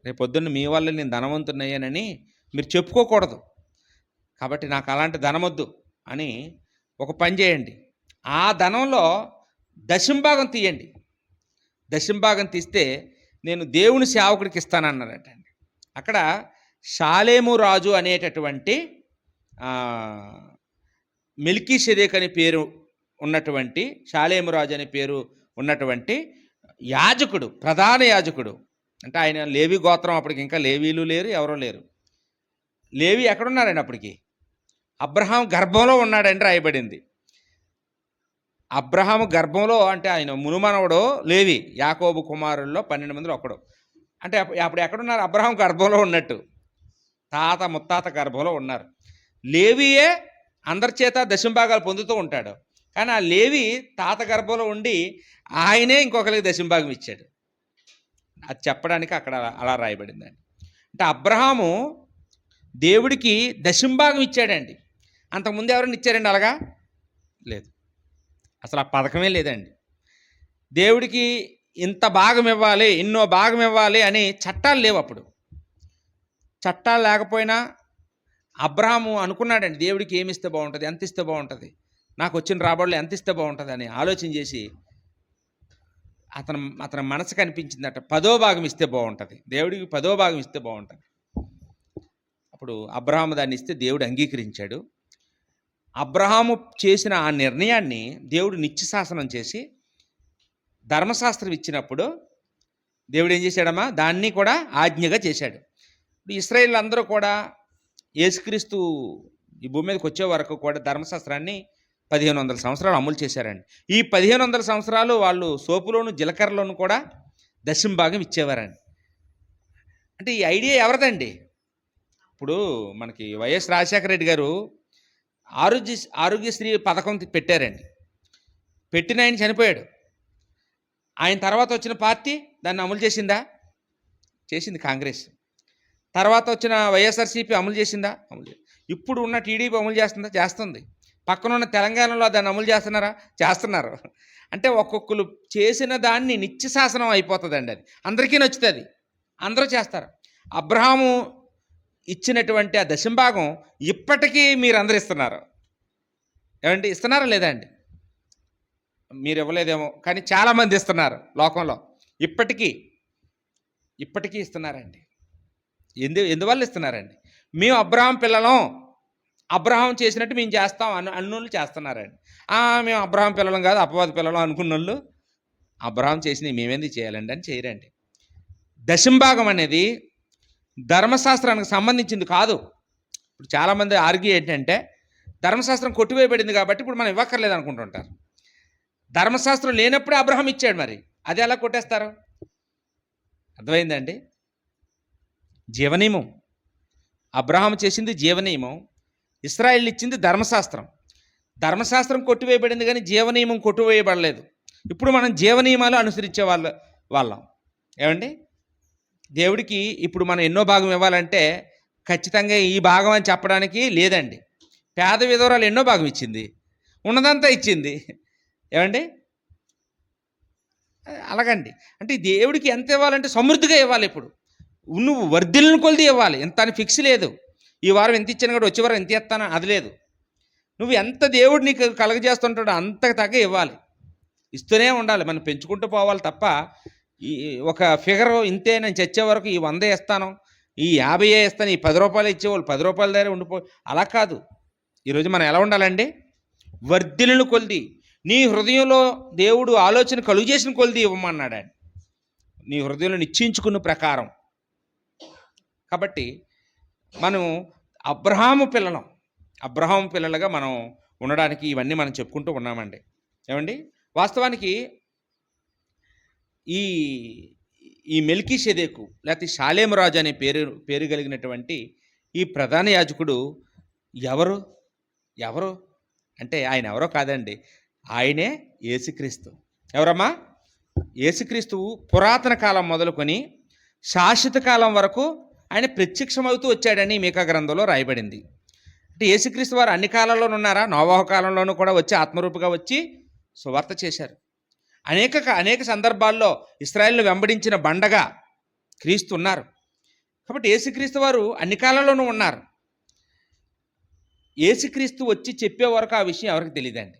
రేపొద్దున్న మీ వల్ల నేను ధనవంతున్నయ్యానని మీరు చెప్పుకోకూడదు, కాబట్టి నాకు అలాంటి ధనమొద్దు అని ఒక పని చేయండి, ఆ ధనంలో దశంభాగం తీయండి, దశంభాగం తీస్తే నేను దేవుని సేవకుడికి ఇస్తానన్నారటండి. అక్కడ షాలేము రాజు అనేటటువంటి మెల్కీషెదెకు అనే పేరు ఉన్నటువంటి, షాలేము రాజు అనే పేరు ఉన్నటువంటి యాజకుడు, ప్రధాన యాజకుడు. అంటే ఆయన లేవి గోత్రం, అప్పటికి ఇంకా లేవీలు లేరు, ఎవరో లేరు. లేవి ఎక్కడున్నారండి అప్పటికి? అబ్రహాం గర్భంలో ఉన్నాడండి రాయబడింది. అబ్రహాము గర్భంలో అంటే ఆయన మునుమనవడు లేవి, యాకోబు కుమారుల్లో 12 మందిలో ఒకడు. అంటే అప్పుడు ఎక్కడున్నారు? అబ్రహాం గర్భంలో ఉన్నట్టు, తాత ముత్తాత గర్భంలో ఉన్నారు. లేవియే అందరి చేత దశంభాగాలు పొందుతూ ఉంటాడు, కానీ ఆ లేవి తాత గర్భంలో ఉండి ఆయనే ఇంకొకరికి దశంభాగం ఇచ్చాడు. అది చెప్పడానికి అక్కడ అలా రాయబడిందండి. అంటే అబ్రహాము దేవుడికి దశంభాగం ఇచ్చాడండి. అంతకుముందు ఎవరైనా ఇచ్చారండి అలాగా? లేదు, అసలు ఆ పథకమే లేదండి. దేవుడికి ఇంత భాగం ఇవ్వాలి, ఇన్నో భాగం ఇవ్వాలి అని చట్టాలు లేవు అప్పుడు. చట్టాలు లేకపోయినా అబ్రహాము అనుకున్నాడండి, దేవుడికి ఏమి ఇస్తే బాగుంటుంది, ఎంత ఇస్తే బాగుంటుంది, నాకు వచ్చిన రాబడులు ఎంత ఇస్తే బాగుంటుంది అని ఆలోచన చేసి అతని మనసు కనిపించిందట, 10వ భాగం ఇస్తే బాగుంటుంది, దేవుడికి 10వ భాగం ఇస్తే బాగుంటుంది. అప్పుడు అబ్రహాము దాన్ని ఇస్తే దేవుడు అంగీకరించాడు. అబ్రహాము చేసిన ఆ నిర్ణయాన్ని దేవుడు నిత్యశాసనం చేసి ధర్మశాస్త్రం ఇచ్చినప్పుడు దేవుడు ఏం చేశాడమ్మా, దాన్ని కూడా ఆజ్ఞగా చేశాడు. ఇప్పుడు ఇశ్రాయేలు అందరూ కూడా యేసుక్రీస్తు ఈ భూమి మీదకి వచ్చే వరకు కూడా ధర్మశాస్త్రాన్ని 1500 సంవత్సరాలు అమలు చేశారండి. ఈ 1500 సంవత్సరాలు వాళ్ళు సోపులోను జీలకర్రలోను కూడా దశంభాగం ఇచ్చేవారండి. అంటే ఈ ఐడియా ఎవరిదండి? ఇప్పుడు మనకి వైఎస్ రాజశేఖర రెడ్డి గారు ఆరోగ్యశ్రీ పథకం పెట్టారండి. పెట్టిన ఆయన చనిపోయాడు. ఆయన తర్వాత వచ్చిన పార్టీ దాన్ని అమలు చేసిందా? చేసింది కాంగ్రెస్. తర్వాత వచ్చిన వైఎస్ఆర్సీపీ అమలు చేసిందా? ఇప్పుడు ఉన్న టీడీపీ అమలు చేస్తుందా? చేస్తుంది. పక్కన ఉన్న తెలంగాణలో దాన్ని అమలు చేస్తున్నారా? చేస్తున్నారు. అంటే ఒక్కొక్కరు చేసిన దాన్ని నిత్యశాసనం అయిపోతుందండి. అది అందరికీ నచ్చుతుంది, అందరూ చేస్తారు. అబ్రహాము ఇచ్చినటువంటి ఆ దశంభాగం ఇప్పటికీ మీరు అందరు ఇస్తున్నారు. ఏమండి, ఇస్తున్నారా లేదా అండి? మీరు ఇవ్వలేదేమో, కానీ చాలామంది ఇస్తున్నారు లోకంలో. ఇప్పటికీ ఇస్తున్నారండి. ఎందువల్ల ఇస్తున్నారండి? మేము అబ్రహాం పిల్లలం, అబ్రహాం చేసినట్టు మేము చేస్తాం అన్నోళ్ళు చేస్తున్నారండి. మేము అబ్రహాం పిల్లలం కాదు, అపవాది పిల్లలం అనుకున్న వాళ్ళు అబ్రహాం చేసినవి మేమేంది చేయాలండి అని చేయరండి. దశంభాగం అనేది ధర్మశాస్త్రానికి సంబంధించింది కాదు. ఇప్పుడు చాలామంది ఆర్గ్యూ ఏంటంటే, ధర్మశాస్త్రం కొట్టివేయబడింది కాబట్టి ఇప్పుడు మనం ఇవ్వక్కర్లేదు అనుకుంటుంటారు. ధర్మశాస్త్రం లేనప్పుడే అబ్రహాం ఇచ్చాడు, మరి అది ఎలా కొట్టేస్తారు? అర్థమైందండి? జీవనియమం అబ్రహాం చేసింది జీవనియమం, ఇశ్రాయేలు ఇచ్చింది ధర్మశాస్త్రం. ధర్మశాస్త్రం కొట్టివేయబడింది కానీ జీవనియమం కొట్టివేయబడలేదు. ఇప్పుడు మనం జీవనియమాలు అనుసరించే వాళ్ళం. ఏమండి, దేవుడికి ఇప్పుడు మనం ఎన్నో భాగం ఇవ్వాలంటే ఖచ్చితంగా ఈ భాగం అని చెప్పడానికి లేదండి. పేద విధవరాలు ఎన్నో భాగం ఇచ్చింది, ఉన్నదంతా ఇచ్చింది. ఏమండి, అలాగండి. అంటే దేవుడికి ఎంత ఇవ్వాలంటే సమృద్ధిగా ఇవ్వాలి. ఇప్పుడు నువ్వు వర్ధిల్ని కొలిది ఇవ్వాలి, ఎంత అని ఫిక్స్ లేదు. ఈ వారం ఎంత ఇచ్చాను కూడా వచ్చే వారం ఎంత ఇస్తాను అది లేదు. నువ్వు ఎంత దేవుడు నీకు కలగజేస్తుంటాడో అంతకు తగ్గ ఇవ్వాలి, ఇస్తూనే ఉండాలి. మనం పెంచుకుంటూ పోవాలి తప్ప ఈ ఒక ఫిగర్ ఇంతే, నేను చచ్చే వరకు ఈ 100 ఇస్తాను, ఈ 50 ఇస్తాను, ఈ 10 రూపాయలు ఇచ్చేవాళ్ళు 10 రూపాయల దగ్గర ఉండిపో, అలా కాదు. ఈరోజు మనం ఎలా ఉండాలండి? వర్ధిల్ని కొలిది, నీ హృదయంలో దేవుడు ఆలోచన కలుగు చేసిన కొలిది ఇవ్వమన్నాడు ఆయన, నీ హృదయంలో నిశ్చయించుకున్న ప్రకారం. కాబట్టి మనం అబ్రహాము పిల్లలుగా మనం ఉండడానికి ఇవన్నీ మనం చెప్పుకుంటూ ఉన్నామండి. ఏమండి, వాస్తవానికి ఈ ఈ మెల్కీషెదెకు లేకపోతే షాలేము రాజు అనే పేరు కలిగినటువంటి ఈ ప్రధాన యాజకుడు ఎవరు ఎవరు అంటే ఆయన ఎవరో కాదండి, ఆయనే యేసుక్రీస్తు. ఎవరమ్మా? యేసుక్రీస్తువు పురాతన కాలం మొదలుకొని శాశ్వత కాలం వరకు ఆయన ప్రత్యక్షమవుతూ వచ్చాడని మీకా గ్రంథంలో రాయబడింది. అంటే యేసుక్రీస్తు వారు అన్ని కాలాల్లోనూ ఉన్నారా? నోవాహు కాలంలోనూ కూడా వచ్చి ఆత్మరూపిగా వచ్చి సువార్త చేశారు. అనేక సందర్భాల్లో ఇశ్రాయేలును వెంబడించిన బండగా క్రీస్తు ఉన్నారు. కాబట్టి యేసుక్రీస్తు వారు అన్ని కాలాల్లోనూ ఉన్నారు. యేసుక్రీస్తు వచ్చి చెప్పే వరకు ఆ విషయం ఎవరికి తెలియదండి.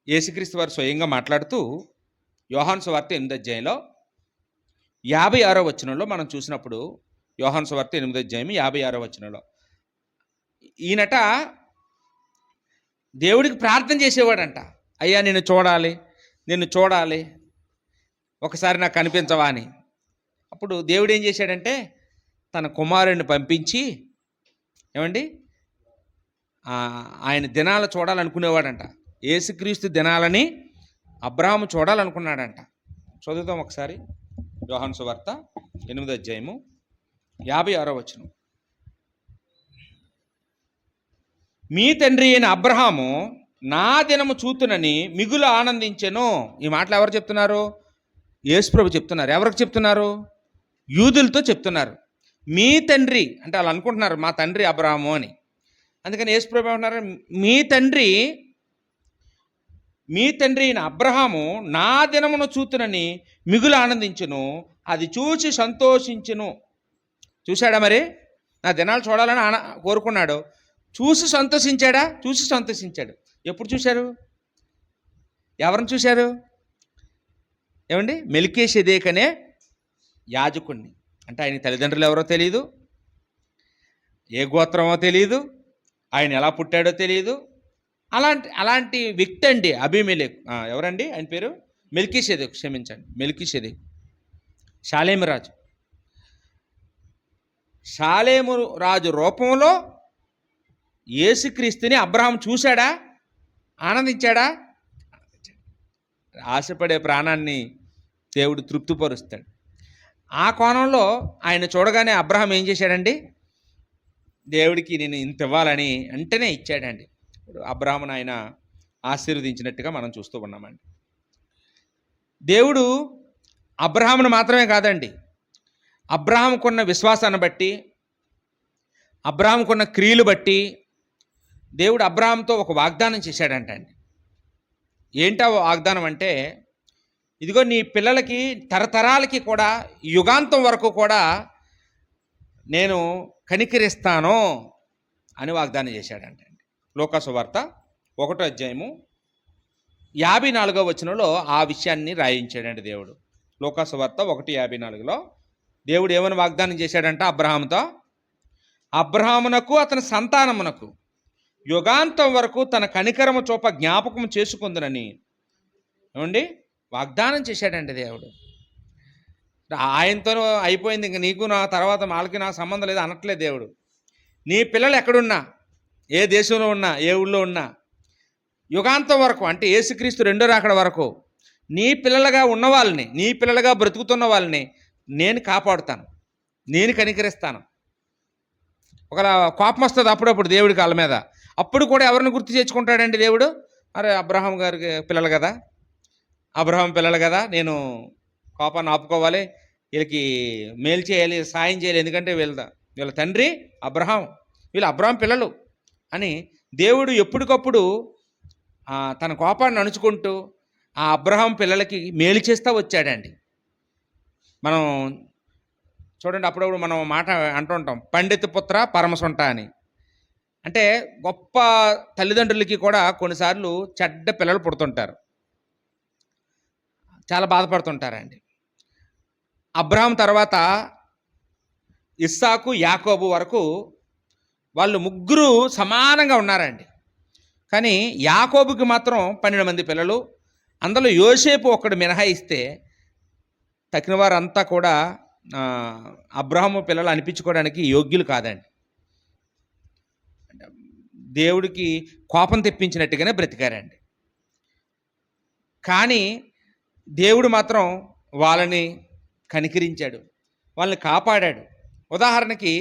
యేసుక్రీస్తు వారు స్వయంగా మాట్లాడుతూ యోహాను సువార్త 8వ అధ్యాయంలో 56వ వచనంలో మనం చూసినప్పుడు, యోహాను సువార్త 8వ అధ్యాయం 56వ వచనంలో ఈయనట దేవుడికి ప్రార్థన చేసేవాడంట. అయ్యా నిన్ను చూడాలి, ఒకసారి నాకు కనిపించవా అని. అప్పుడు దేవుడు ఏం చేశాడంటే తన కుమారుడిని పంపించి, ఏమండి, ఆయన దినాలు చూడాలనుకునేవాడంట. యేసుక్రీస్తు దినాలని అబ్రాహాము చూడాలనుకున్నాడంట. చదువుతాం ఒకసారి యోహాను సువార్త 8వ అధ్యాయము 56వ వచనం. మీ తండ్రి అయిన అబ్రహాము నా దినము చూతునని మిగులు ఆనందించెను. ఈ మాటలు ఎవరు చెప్తున్నారు? యేసుప్రభు చెప్తున్నారు. ఎవరికి చెప్తున్నారు? యూదులతో చెప్తున్నారు. మీ తండ్రి అంటే వాళ్ళు అనుకుంటున్నారు మా తండ్రి అబ్రహాము అని. అందుకని యేసుప్రభు ఏమంటున్నారు? మీ తండ్రి అయిన అబ్రహాము నా దినమును చూతునని మిగులు ఆనందించును, అది చూసి సంతోషించును. చూశాడా? మరి నా దినాలు చూడాలని కోరుకున్నాడు. చూసి సంతోషించాడా? చూసి సంతోషించాడు. ఎప్పుడు చూశారు? ఎవరిని చూశారు? ఏమండి, మెల్కీషెదెకు అనే యాజకుడిని. అంటే ఆయన తల్లిదండ్రులు ఎవరో తెలియదు, ఏ గోత్రమో తెలియదు, ఆయన ఎలా పుట్టాడో తెలియదు. అలాంటి వ్యక్తి అండి అబీమెలెకు. ఎవరండి ఆయన పేరు? మెల్కీషెదెకు. క్షమించండి, మెల్కీషెదెకు. షాలేము రాజు. షాలేము రాజు రూపంలో యేసుక్రీస్తుని అబ్రహాం చూశాడా? ఆనందించాడా? ఆశపడే ప్రాణాన్ని దేవుడు తృప్తిపరుస్తాడు. ఆ కోణంలో ఆయన చూడగానే అబ్రహాం ఏం చేశాడండి? దేవుడికి నేను ఇంత ఇవ్వాలని వెంటనే ఇచ్చాడండి. ఇప్పుడు అబ్రహామును ఆయన ఆశీర్వదించినట్టుగా మనం చూస్తూ ఉన్నామండి. దేవుడు అబ్రహామును మాత్రమే కాదండి, అబ్రహాముకున్న విశ్వాసాన్ని బట్టి, అబ్రహాముకున్న క్రియలు బట్టి దేవుడు అబ్రహాంతో ఒక వాగ్దానం చేశాడంటండి. ఏంటా వాగ్దానం అంటే, ఇదిగో నీ పిల్లలకి తరతరాలకి కూడా యుగాంతం వరకు కూడా నేను కనికరిస్తాను అని వాగ్దానం చేశాడంటండి. లూకాసు వార్త 1వ అధ్యాయము 54వ వచనంలో ఆ విషయాన్ని రాయించాడండి దేవుడు. లూకాసు వార్త 1:54లో దేవుడు ఏమని వాగ్దానం చేశాడంట అబ్రహాముతో? అబ్రహామునకు అతని సంతానమునకు యుగాంతం వరకు తన కనికరము చూప జ్ఞాపకం చేసుకుందునని ఏమండి వాగ్దానం చేశాడండి దేవుడు. ఆయనతో అయిపోయింది, ఇంక నీకు నా తర్వాత వాళ్ళకి నాకు సంబంధం లేదు అనట్లేదు దేవుడు. నీ పిల్లలు ఎక్కడున్నా, ఏ దేశంలో ఉన్నా, ఏ ఊళ్ళో ఉన్నా, యుగాంతం వరకు అంటే యేసుక్రీస్తు రెండో రాకడ వరకు నీ పిల్లలుగా ఉన్న వాళ్ళని, నీ పిల్లలుగా బ్రతుకుతున్న వాళ్ళని నేను కాపాడుతాను, నేను కనికరిస్తాను. ఒక కోపం వస్తుంది అప్పుడప్పుడు దేవుడికి వాళ్ళ మీద. అప్పుడు కూడా ఎవరిని గుర్తు చేసుకుంటాడండి దేవుడు? అరే అబ్రహాం గారికి పిల్లలు కదా, అబ్రహాం పిల్లలు కదా, నేను కోపాన్ని ఆపుకోవాలి, వీళ్ళకి మేలు చేయాలి, సాయం చేయాలి, ఎందుకంటే వీళ్ళ తండ్రి అబ్రహాం, వీళ్ళు అబ్రహాం పిల్లలు అని దేవుడు ఎప్పటికప్పుడు తన కోపాన్ని అణుచుకుంటూ ఆ అబ్రహాం పిల్లలకి మేలు చేస్తూ వచ్చాడండి. మనం చూడండి, అప్పుడప్పుడు మనం మాట అంటుంటాం, పండిత పుత్ర పరమసొంట అని. అంటే గొప్ప తల్లిదండ్రులకి కూడా కొన్నిసార్లు చెడ్డ పిల్లలు పుడుతుంటారు, చాలా బాధపడుతుంటారండి. అబ్రహాం తర్వాత ఇస్సాకు, యాకోబు వరకు వాళ్ళు ముగ్గురు సమానంగా ఉన్నారండి. కానీ యాకోబుకి మాత్రం 12 మంది పిల్లలు, అందులో యోసేపు ఒక్కడు మినహాయిస్తే తక్కిన వారంతా కూడా అబ్రహాము పిల్లలు అనిపించుకోవడానికి యోగ్యులు కాదండి. దేవుడికి కోపం తెప్పించినట్టుగానే బ్రతికారండి. కానీ దేవుడు మాత్రం వాళ్ళని కనికరించాడు, వాళ్ళని కాపాడాడు. ఉదాహరణకి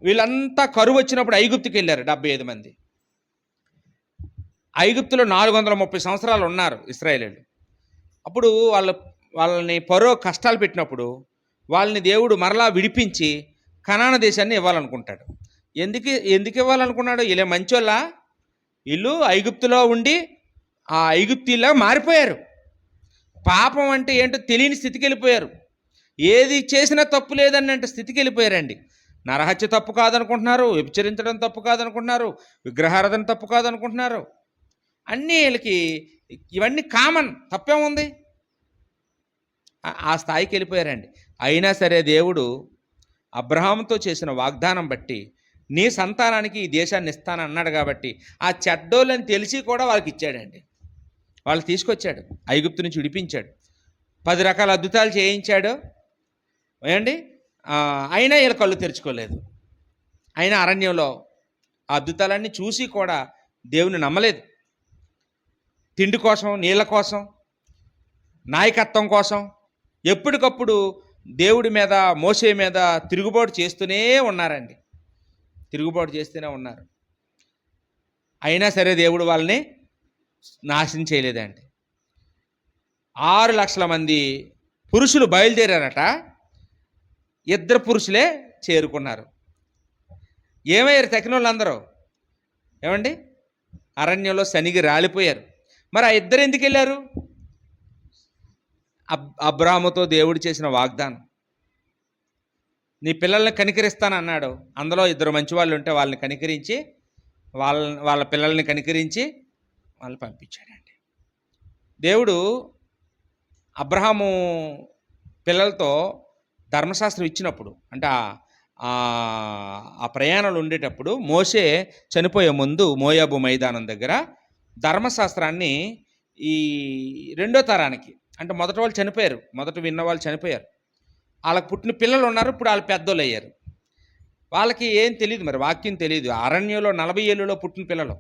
వీళ్ళంతా కరువు వచ్చినప్పుడు ఐగుప్తుకి వెళ్ళారు 75 మంది. ఐగుప్తులో 430 సంవత్సరాలు ఉన్నారు ఇశ్రాయేలీయులు. అప్పుడు వాళ్ళని ఫరో కష్టాలు పెట్టినప్పుడు వాళ్ళని దేవుడు మరలా విడిపించి కనాన దేశాన్ని ఇవ్వాలనుకుంటాడు. ఎందుకు ఇవ్వాలనుకున్నాడు? వీళ్ళే మంచోళ్ళ, వీళ్ళు ఐగుప్తులో ఉండి ఆ ఐగుప్తీలా మారిపోయారు. పాపం అంటే ఏంటో తెలియని స్థితికి వెళ్ళిపోయారు. ఏది చేసినా తప్పు లేదన్నంటే స్థితికి వెళ్ళిపోయారండి. నరహత్య తప్పు కాదనుకుంటున్నారు, వ్యభిచరించడం తప్పు కాదనుకుంటున్నారు, విగ్రహారాధన తప్పు కాదనుకుంటున్నారు. అన్నీ వీళ్ళకి ఇవన్నీ కామన్, తప్పేముంది? ఆ స్థాయికి వెళ్ళిపోయారండి. అయినా సరే దేవుడు అబ్రహాముతో చేసిన వాగ్దానం బట్టి నీ సంతానానికి ఈ దేశాన్ని ఇస్తానన్నాడు కాబట్టి ఆ చెడ్డోళ్ళని తెలిసి కూడా వాళ్ళకి ఇచ్చాడండి. వాళ్ళు తీసుకొచ్చాడు, ఐగుప్తు నుంచి విడిపించాడు, 10 రకాల అద్భుతాలు చేయించాడు ఏమండి. అయినా వీళ్ళ కళ్ళు తెరుచుకోలేదు. అయినా అరణ్యంలో ఆ అద్భుతాలన్నీ చూసి కూడా దేవుని నమ్మలేదు. తిండి కోసం, నీళ్ళ కోసం, నాయకత్వం కోసం ఎప్పటికప్పుడు దేవుడి మీద, మోషే మీద తిరుగుబాటు చేస్తూనే ఉన్నారండి. తిరుగుబాటు చేస్తూనే ఉన్నారు. అయినా సరే దేవుడు వాళ్ళని నాశనం చేయలేదండి. 6 లక్షల మంది పురుషులు బయలుదేరారట, 2 పురుషులే చేరుకున్నారు. ఏమయ్యారు తక్కిన వాళ్ళందరూ? ఏమండి, అరణ్యంలో శనిగి రాలిపోయారు. మరి ఆ 2 ఎందుకు వెళ్ళారు? అబ్రాహాముతో దేవుడు చేసిన వాగ్దానం, నీ పిల్లల్ని కనికరిస్తానన్నాడు. అందులో 2 మంచి వాళ్ళు ఉంటే వాళ్ళని కనికరించి, వాళ్ళ పిల్లల్ని కనికరించి వాళ్ళని పంపించాడండి. దేవుడు అబ్రహాము పిల్లలతో ధర్మశాస్త్రం ఇచ్చినప్పుడు, అంటే ఆ ప్రయాణాలు ఉండేటప్పుడు మోషే చనిపోయే ముందు మోయాబు మైదానం దగ్గర ధర్మశాస్త్రాన్ని ఈ 2వ తరానికి, అంటే మొదటి వాళ్ళు చనిపోయారు, మొదట విన్న వాళ్ళు చనిపోయారు, వాళ్ళకి పుట్టిన పిల్లలు ఉన్నారు, ఇప్పుడు వాళ్ళు పెద్దోళ్ళు అయ్యారు. వాళ్ళకి ఏం తెలియదు, మరి వాక్యం తెలియదు. అరణ్యంలో 40 ఏళ్ళలో పుట్టిన పిల్లలు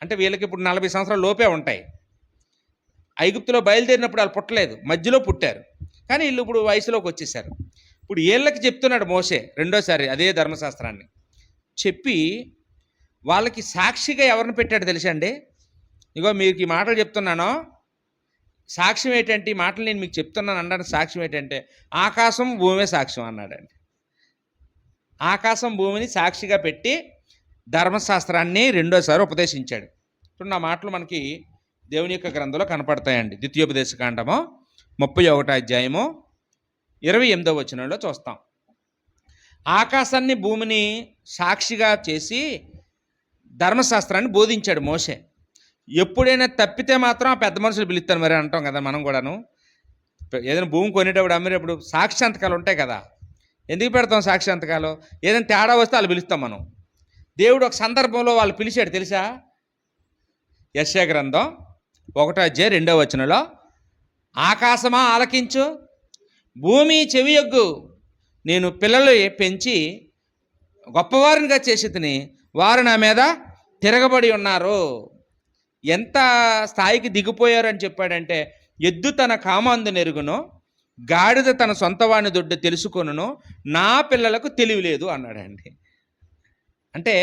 అంటే వీళ్ళకి ఇప్పుడు 40 సంవత్సరాల లోపే ఉంటాయి. ఐగుప్తులో బయలుదేరినప్పుడు వాళ్ళు పుట్టలేదు, మధ్యలో పుట్టారు. కానీ వీళ్ళు ఇప్పుడు వయసులోకి వచ్చేసారు. ఇప్పుడు వీళ్ళకి చెప్తున్నాడు మోషే రెండోసారి అదే ధర్మశాస్త్రాన్ని చెప్పి, వాళ్ళకి సాక్షిగా ఎవరిని పెట్టాడు తెలుసా అండి? ఇగో మీకు ఈ మాటలు చెప్తున్నాను, సాక్ష్యం ఏంటంటే, ఈ మాటలు నేను మీకు చెప్తున్నాను అనడానికి సాక్ష్యం ఏంటంటే ఆకాశం భూమే సాక్ష్యం అన్నాడండి. ఆకాశం భూమిని సాక్షిగా పెట్టి ధర్మశాస్త్రాన్ని రెండోసారి ఉపదేశించాడు. ఇప్పుడు నా మాటలు మనకి దేవుని యొక్క గ్రంథంలో కనపడతాయండి. ద్వితీయోపదేశకాండము 31వ అధ్యాయము 28వ వచనంలో చూస్తాం. ఆకాశాన్ని భూమిని సాక్షిగా చేసి ధర్మశాస్త్రాన్ని బోధించాడు మోషే. ఎప్పుడైనా తప్పితే మాత్రం ఆ పెద్ద మనుషులు పిలుస్తారు మరి అంటాం కదా మనం కూడాను. ఏదైనా భూమి కొనేటప్పుడు అమ్మేటప్పుడు సాక్షి సంతకాలు ఉంటాయి కదా, ఎందుకు పెడతాం సాక్షి సంతకాలు? ఏదైనా తేడా వస్తే వాళ్ళు పిలుస్తాం మనం. దేవుడు ఒక సందర్భంలో వాళ్ళు పిలిచాడు తెలుసా? యెషయా గ్రంథం 1వ అధ్యాయం 2వ వచనంలో, ఆకాశమా ఆలకించు, భూమి చెవియొగ్గు, నేను పిల్లలు పెంచి గొప్పవారినిగా చేసి తిని వారు నా మీద తిరగబడి ఉన్నారు. ఎంత స్థాయికి దిగిపోయారు అని చెప్పాడంటే, ఎద్దు తన కామాందు నెరుగును, గాడిద తన సొంతవాణి దొడ్డు తెలుసుకొనును, నా పిల్లలకు తెలివి లేదు అన్నాడండి. అంటే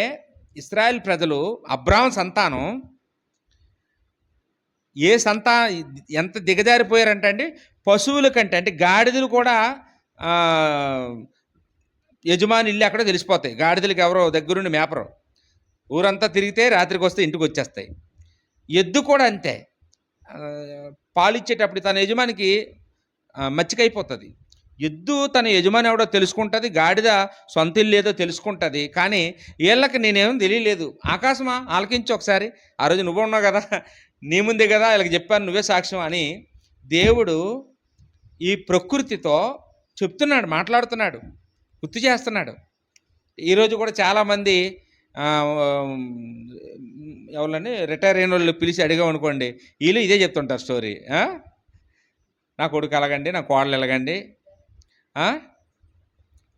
ఇశ్రాయేల్ ప్రజలు, అబ్రాహాము సంతానం ఎంత దిగజారిపోయారంటే అండి, పశువుల కంటే, అంటే గాడిదలు కూడా యజమాని ఇల్లు అక్కడ తెలిసిపోతాయి. గాడిదలకి ఎవరో దగ్గరుండి మేపరు, ఊరంతా తిరిగితే రాత్రికి వస్తే ఇంటికి వచ్చేస్తాయి. ఎద్దు కూడా అంతే, పాలిచ్చేటప్పుడు తన యజమానికి మచ్చికైపోతుంది. ఎద్దు తన యజమాని ఎవడో తెలుసుకుంటుంది, గాడిద సొంత ఇల్లు ఏదో తెలుసుకుంటుంది. కానీ వీళ్ళకి నేనేమో తెలియలేదు. ఆకాశమా ఆలకించి ఒకసారి, ఆ రోజు నువ్వు ఉన్నావు కదా, నీ ముందే కదా వీళ్ళకి చెప్పాను, నువ్వే సాక్ష్యం అని దేవుడు ఈ ప్రకృతితో చెప్తున్నాడు, మాట్లాడుతున్నాడు, గుర్తు చేస్తున్నాడు. ఈరోజు కూడా చాలామంది ఎవరిని రిటైర్ అయిన వాళ్ళు పిలిచి అడిగామనుకోండి, వీళ్ళు ఇదే చెప్తుంటారు స్టోరీ. నా కొడుకు ఎలాగండి, నా కోడలు ఎలాగండి,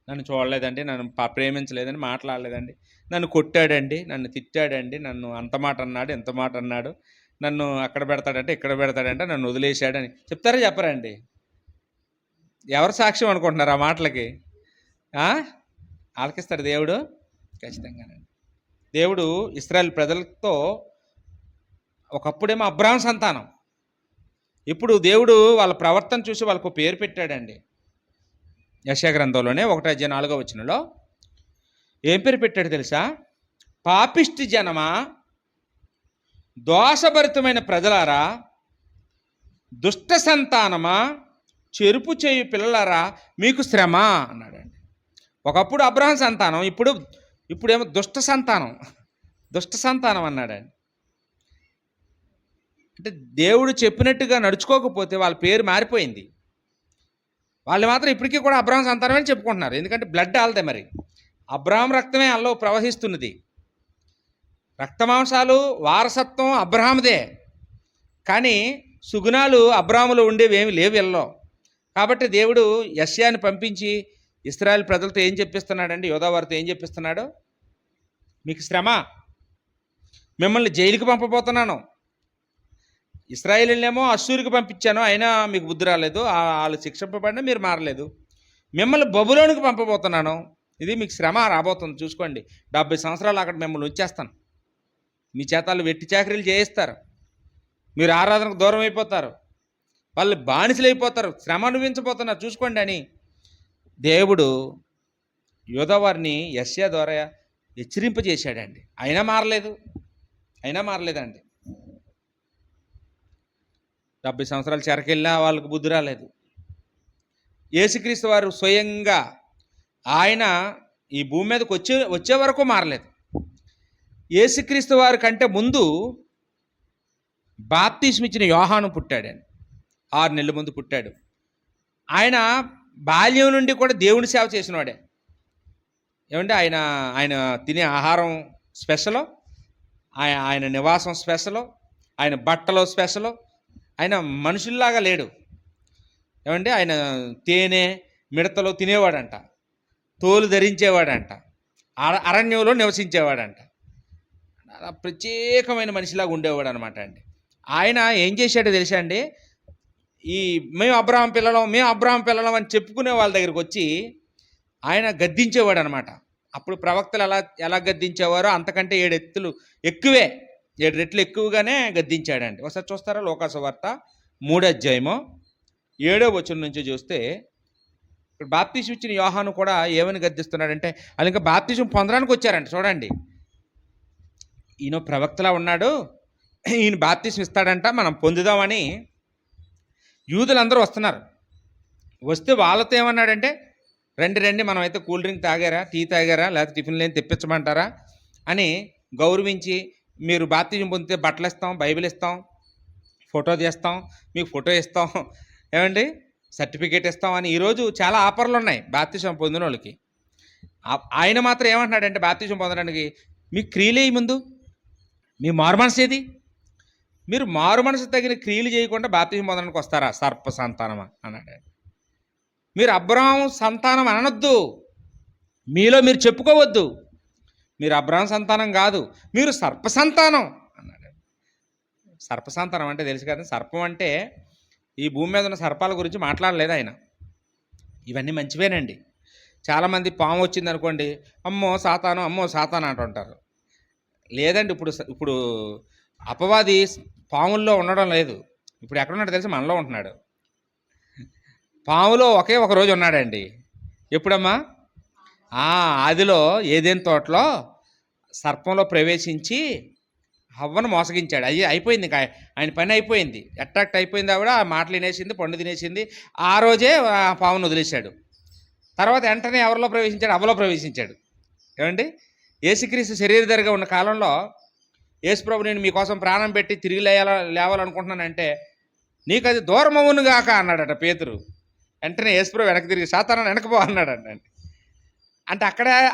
నన్ను చూడలేదండి, నన్ను ప్రేమించలేదండి, మాట్లాడలేదండి, నన్ను కొట్టాడండి, నన్ను తిట్టాడండి, నన్ను అంత మాట అన్నాడు, ఎంత మాట అన్నాడు, నన్ను అక్కడ పెడతాడంటే ఇక్కడ పెడతాడంటే, నన్ను వదిలేశాడని చెప్తారా చెప్పరండి? ఎవరు సాక్ష్యం అనుకుంటున్నారు ఆ మాటలకి? ఆ? ఆలకిస్తాడు దేవుడు ఖచ్చితంగానండి. దేవుడు ఇశ్రాయేలు ప్రజలతో ఒకప్పుడేమో అబ్రాహాం సంతానం, ఇప్పుడు దేవుడు వాళ్ళ ప్రవర్తన చూసి వాళ్ళకు పేరు పెట్టాడండి. యెషయా గ్రంథంలోనే 1:4 ఏం పేరు పెట్టాడు తెలుసా? పాపిష్టి జనమా, దోషభరితమైన ప్రజలారా, దుష్ట సంతానమా, చెరుపు చేయు పిల్లలారా, మీకు శ్రమ అన్నాడండి. ఒకప్పుడు అబ్రహాం సంతానం, ఇప్పుడేమో దుష్ట సంతానం అన్నాడండి. అంటే దేవుడు చెప్పినట్టుగా నడుచుకోకపోతే వాళ్ళ పేరు మారిపోయింది. వాళ్ళు మాత్రం ఇప్పటికీ కూడా అబ్రహాం సంతానమే చెప్పుకుంటున్నారు. ఎందుకంటే బ్లడ్ ఆల్దే, మరి అబ్రహాం రక్తమే అల్లో ప్రవహిస్తున్నది. రక్తమాంసాలు వారసత్వం అబ్రహాందే, కానీ సుగుణాలు అబ్రహాములో ఉండేవి ఏమి లేవు వీళ్ళలో. కాబట్టి దేవుడు యెషయాని పంపించి ఇశ్రాయేలు ప్రజలతో ఏం చెప్పిస్తున్నాడండి? యోధావారితో ఏం చెప్పిస్తున్నాడు? మీకు శ్రమ, మిమ్మల్ని జైలుకి పంపబోతున్నాను. ఇశ్రాయేలునేమో అశ్షూరుకి పంపించాను, అయినా మీకు బుద్ధి రాలేదు, వాళ్ళు శిక్షింపబడినా మీరు మారలేదు. మిమ్మల్ని బబులోనికి పంపబోతున్నాను, ఇది మీకు శ్రమ రాబోతుంది. చూసుకోండి, 70 సంవత్సరాలు అక్కడ మిమ్మల్ని ఉంచేస్తాను. మీ చేతాలు వెట్టి చాకరీలు చేయిస్తారు, మీరు ఆరాధనకు దూరం అయిపోతారు, వాళ్ళు బానిసలు అయిపోతారు, శ్రమ అనుభవించబోతున్నారు, చూసుకోండి అని దేవుడు యోధావారిని యెషయా ద్వారా హెచ్చరింపజేశాడండి. అయినా మారలేదండి. 70 సంవత్సరాలు చెరకెళ్ళినా వాళ్ళకు బుద్ధి రాలేదు. యేసుక్రీస్తు వారు స్వయంగా ఆయన ఈ భూమి మీదకి వచ్చే వరకు మారలేదు. యేసుక్రీస్తు వారి కంటే ముందు బాప్తిస్మ ఇచ్చిన యోహాను పుట్టాడండి. 6 నెలల ముందు పుట్టాడు. ఆయన బాల్యం నుండి కూడా దేవుని సేవ చేసినవాడే. ఏమంటే ఆయన తినే ఆహారం స్పెషల్, ఆయన నివాసం స్పెషల్, ఆయన బట్టలో స్పెషల్. ఆయన మనుషుల్లాగా లేడు. ఏమంటే ఆయన తేనె మిడతలో తినేవాడంట, తోలు ధరించేవాడంట, అరణ్యంలో నివసించేవాడంట. అలా ప్రత్యేకమైన మనిషిలాగా ఉండేవాడు అనమాట అండి. ఆయన ఏం చేశాడో తెలుసా అండి? మేము అబ్రహాం పిల్లలం అని చెప్పుకునే వాళ్ళ దగ్గరికి వచ్చి ఆయన గద్దించేవాడు అనమాట. అప్పుడు ప్రవక్తలు ఎలా గద్దించేవారో అంతకంటే 7 రెట్లు ఎక్కువగానే గద్దించాడండి. ఒకసారి చూస్తారా? లోకాసు వార్త 3:7 నుంచి చూస్తే ఇక్కడ బాప్తిసం ఇచ్చిన యోహాను కూడా ఏమని గద్దిస్తున్నాడంటే, వాళ్ళు ఇంకా బాప్తిసం పొందడానికి వచ్చారంట. చూడండి, ఈయన ప్రవక్తలా ఉన్నాడు, ఈయన బాప్తిసం ఇస్తాడంట, మనం పొందుదామని యూదులందరూ వస్తున్నారు. వస్తే వాళ్ళతో ఏమన్నాడంటే, రండి మనమైతే కూల్ డ్రింక్ తాగారా, టీ తాగారా, లేకపోతే టిఫిన్లు ఏం తెప్పించమంటారా అని గౌరవించి, మీరు బాప్తిజం పొందితే బట్టలు ఇస్తాం, బైబిల్ ఇస్తాం, ఫోటో తీస్తాం, మీకు ఫోటో ఇస్తాం, ఏమండి సర్టిఫికేట్ ఇస్తాం అని ఈరోజు చాలా ఆఫర్లు ఉన్నాయి బాప్తిజం పొందిన వాళ్ళకి. ఆయన మాత్రం ఏమంటున్నాడంటే, బాప్తిజం పొందడానికి మీ క్రియలే ముందు, మీ మారుమనసు ఏది? మీరు మారుమనసు తగిన క్రియలు చేయకుండా బాప్తిజం పొందడానికి వస్తారా? సర్ప సంతానమా అన్నాడు. మీరు అబ్రహాం సంతానం అనొద్దు, మీలో మీరు చెప్పుకోవద్దు, మీరు అబ్రహాం సంతానం కాదు, మీరు సర్ప సంతానం అన్నాడు. సర్ప సంతానం అంటే తెలుసు కదా, సర్పం అంటే ఈ భూమి మీద ఉన్న సర్పాల గురించి మాట్లాడలేదు ఆయన. ఇవన్నీ మంచివేనండి. చాలామంది పాము వచ్చింది అనుకోండి, అమ్మో సాతాను అంటుంటారు. లేదండి, ఇప్పుడు అపవాది పాముల్లో ఉండడం లేదు. ఇప్పుడు ఎక్కడున్నాడు తెలిసి మనలో ఉంటున్నాడు. పాములో ఒకే ఒక రోజు ఉన్నాడండి. ఎప్పుడమ్మా? ఆదిలో ఏదైనా తోటలో సర్పంలో ప్రవేశించి హవ్వను మోసగించాడు. అయిపోయింది, ఇంకా ఆయన పని అయిపోయింది, అట్రాక్ట్ అయిపోయింది ఆవిడ. ఆ మాటలు వినేసింది, పండు తినేసింది. ఆ రోజే ఆ పామును వదిలేశాడు. తర్వాత వెంటనే ఎవరిలో ప్రవేశించాడు? అవ్వలో ప్రవేశించాడు. ఏమండి, యేసుక్రీస్తు శరీరధారిగా ఉన్న కాలంలో యేసుప్రభు నేను మీకోసం ప్రాణం పెట్టి తిరిగి లేవాలనుకుంటున్నానంటే, నీకు అది దూరం అవును గాక అన్నాడట పేతురు. వెంటనే యేసుప్రభు వెనక్కి తిరిగి, సాతాను వెనకపో అన్నాడంట. అంటే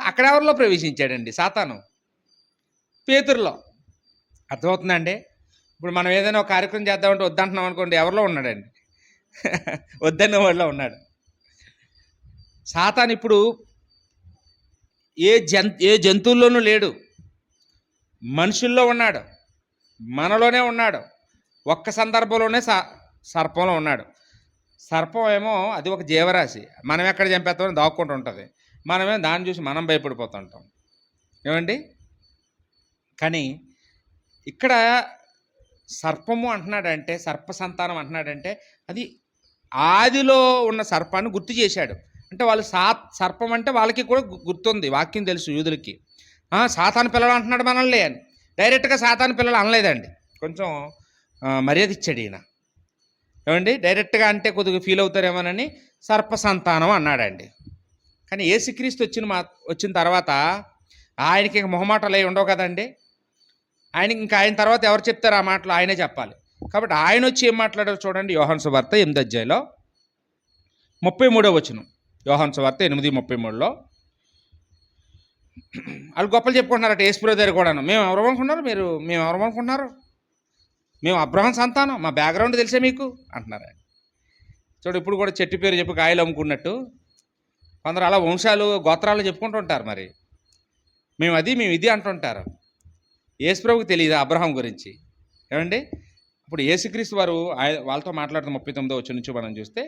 అక్కడ ఎవరిలో ప్రవేశించాడండి? సాతాను పేతురులో. అర్థమవుతుందండి? ఇప్పుడు మనం ఏదైనా ఒక కార్యక్రమం చేద్దామంటే వద్దంటున్నాం అనుకోండి, ఎవరిలో ఉన్నాడండి? వద్దన్న వాళ్ళలో ఉన్నాడు. సాతాను ఇప్పుడు ఏ జంతువుల్లోనూ లేడు, మనుషుల్లో ఉన్నాడు, మనలోనే ఉన్నాడు. ఒక్క సందర్భంలోనే సర్పంలో ఉన్నాడు. సర్పం ఏమో అది ఒక జీవరాశి, మనం ఎక్కడ చంపేస్తామని దాక్కుంటూ ఉంటుంది, మనమేమో దాన్ని చూసి మనం భయపడిపోతుంటాం ఏమండి. కానీ ఇక్కడ సర్పము అంటున్నాడంటే, సర్ప సంతానం అంటున్నాడంటే అది ఆదిలో ఉన్న సర్పాన్ని గుర్తు చేశాడు. అంటే వాళ్ళు సర్పం అంటే వాళ్ళకి కూడా గుర్తుంది, వాక్యం తెలుసు యూదులకి. సాతాను పిల్లలు అంటున్నాడు మనల్ని అని. డైరెక్ట్గా సాతాను పిల్లలు అనలేదండి, కొంచెం మర్యాద ఇచ్చాడు ఈయన ఏమండి. డైరెక్ట్గా అంటే కొద్దిగా ఫీల్ అవుతారేమోనని సర్ప సంతానం అన్నాడండి. కానీ యేసుక్రీస్తు వచ్చిన తర్వాత ఆయనకి ఇంక మొహమాటలు అవి ఉండవు కదండి. ఆయన తర్వాత ఎవరు చెప్తారు ఆ మాటలు, ఆయనే చెప్పాలి. కాబట్టి ఆయన వచ్చి ఏం మాట్లాడారు చూడండి. యోహాను సువార్త 8వ అధ్యాయంలో 33వ వచనం. యోహాను సువార్త 8:33లో వాళ్ళు గొప్పలు చెప్పుకుంటున్నారట యేసుప్రభువు దగ్గర కూడాను. మేము ఎవరు అనుకుంటున్నారు, మేము అబ్రహాం సంతానం, మా బ్యాక్గ్రౌండ్ తెలిసే మీకు అంటున్నారు. చూడు, ఇప్పుడు కూడా చెట్టు పేరు చెప్పి కాయలు అమ్ముకున్నట్టు కొందరు అలా వంశాలు గోత్రాలు చెప్పుకుంటూ ఉంటారు. మరి మేము ఇది అంటుంటారు. యేసుప్రభువుకి తెలియదు అబ్రహాం గురించి ఏమండి. ఇప్పుడు యేసుక్రీస్తు వారు వాళ్ళతో మాట్లాడుతున్న 39వ వచనం నుంచి మనం చూస్తే,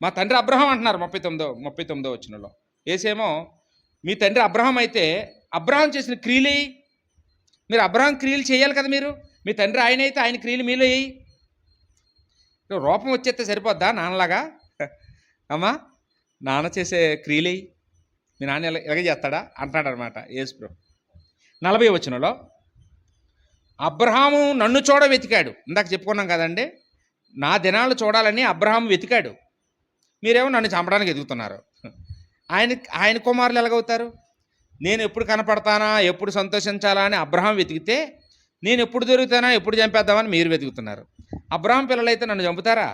మా తండ్రి అబ్రహాం అంటున్నారు 39వ వచనంలో. యేసేమో మీ తండ్రి అబ్రహాం అయితే అబ్రహాం చేసిన క్రియలు మీరు అబ్రహాం క్రియలు చేయాలి కదా. మీ తండ్రి ఆయన అయితే ఆయన క్రియలు మీలో వేయి. రూపం వచ్చేస్తే సరిపోద్దా నాన్నలాగా? అమ్మా, నాన్న చేసే క్రియలు మీ నాన్న ఎలాగే చేస్తాడా అంటున్నాడు అనమాట యేసుప్రభు. 40వ వచనంలో అబ్రహాము నన్ను వెతికాడు. ఇందాక చెప్పుకున్నాం కదండి, నా దినాలు చూడాలని అబ్రహాము వెతికాడు. మీరేమో నన్ను చంపడానికి ఎదుగుతున్నారు. ఆయన కుమారులు ఎలాగవుతారు? నేను ఎప్పుడు కనపడతానా, ఎప్పుడు సంతోషించాలా అని అబ్రహాం వెతికితే, నేను ఎప్పుడు దొరుకుతానా, ఎప్పుడు చంపేద్దామని మీరు వెతుకుతున్నారు. అబ్రహాం పిల్లలైతే నన్ను చంపుతారా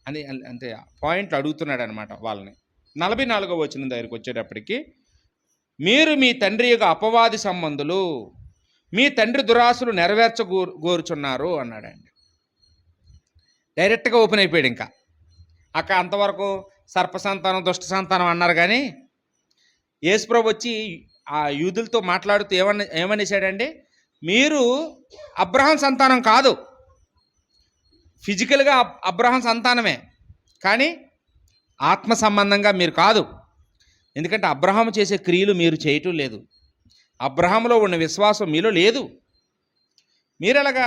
అని అంతే పాయింట్లు అడుగుతున్నాడు అనమాట వాళ్ళని. 44వ వచనం దగ్గరికి వచ్చేటప్పటికి, మీరు మీ తండ్రి యొక్క అపవాది సంబంధులు, మీ తండ్రి దురాశలు నెరవేర్చగోరుచున్నారు అన్నాడండి. డైరెక్ట్గా ఓపెన్ అయిపోయాడు. ఇంకా అంతవరకు సర్ప సంతానం, దుష్ట సంతానం అన్నారు. కానీ యేసుప్రభు వచ్చి ఆ యూదులతో మాట్లాడుతూ ఏమనేసాడండి, మీరు అబ్రహాం సంతానం కాదు, ఫిజికల్గా అబ్రహాం సంతానమే, కానీ ఆత్మ సంబంధంగా మీరు కాదు. ఎందుకంటే అబ్రహాము చేసే క్రియలు మీరు చేయటం లేదు, అబ్రహాములో ఉన్న విశ్వాసం మీలో లేదు. మీరెలాగా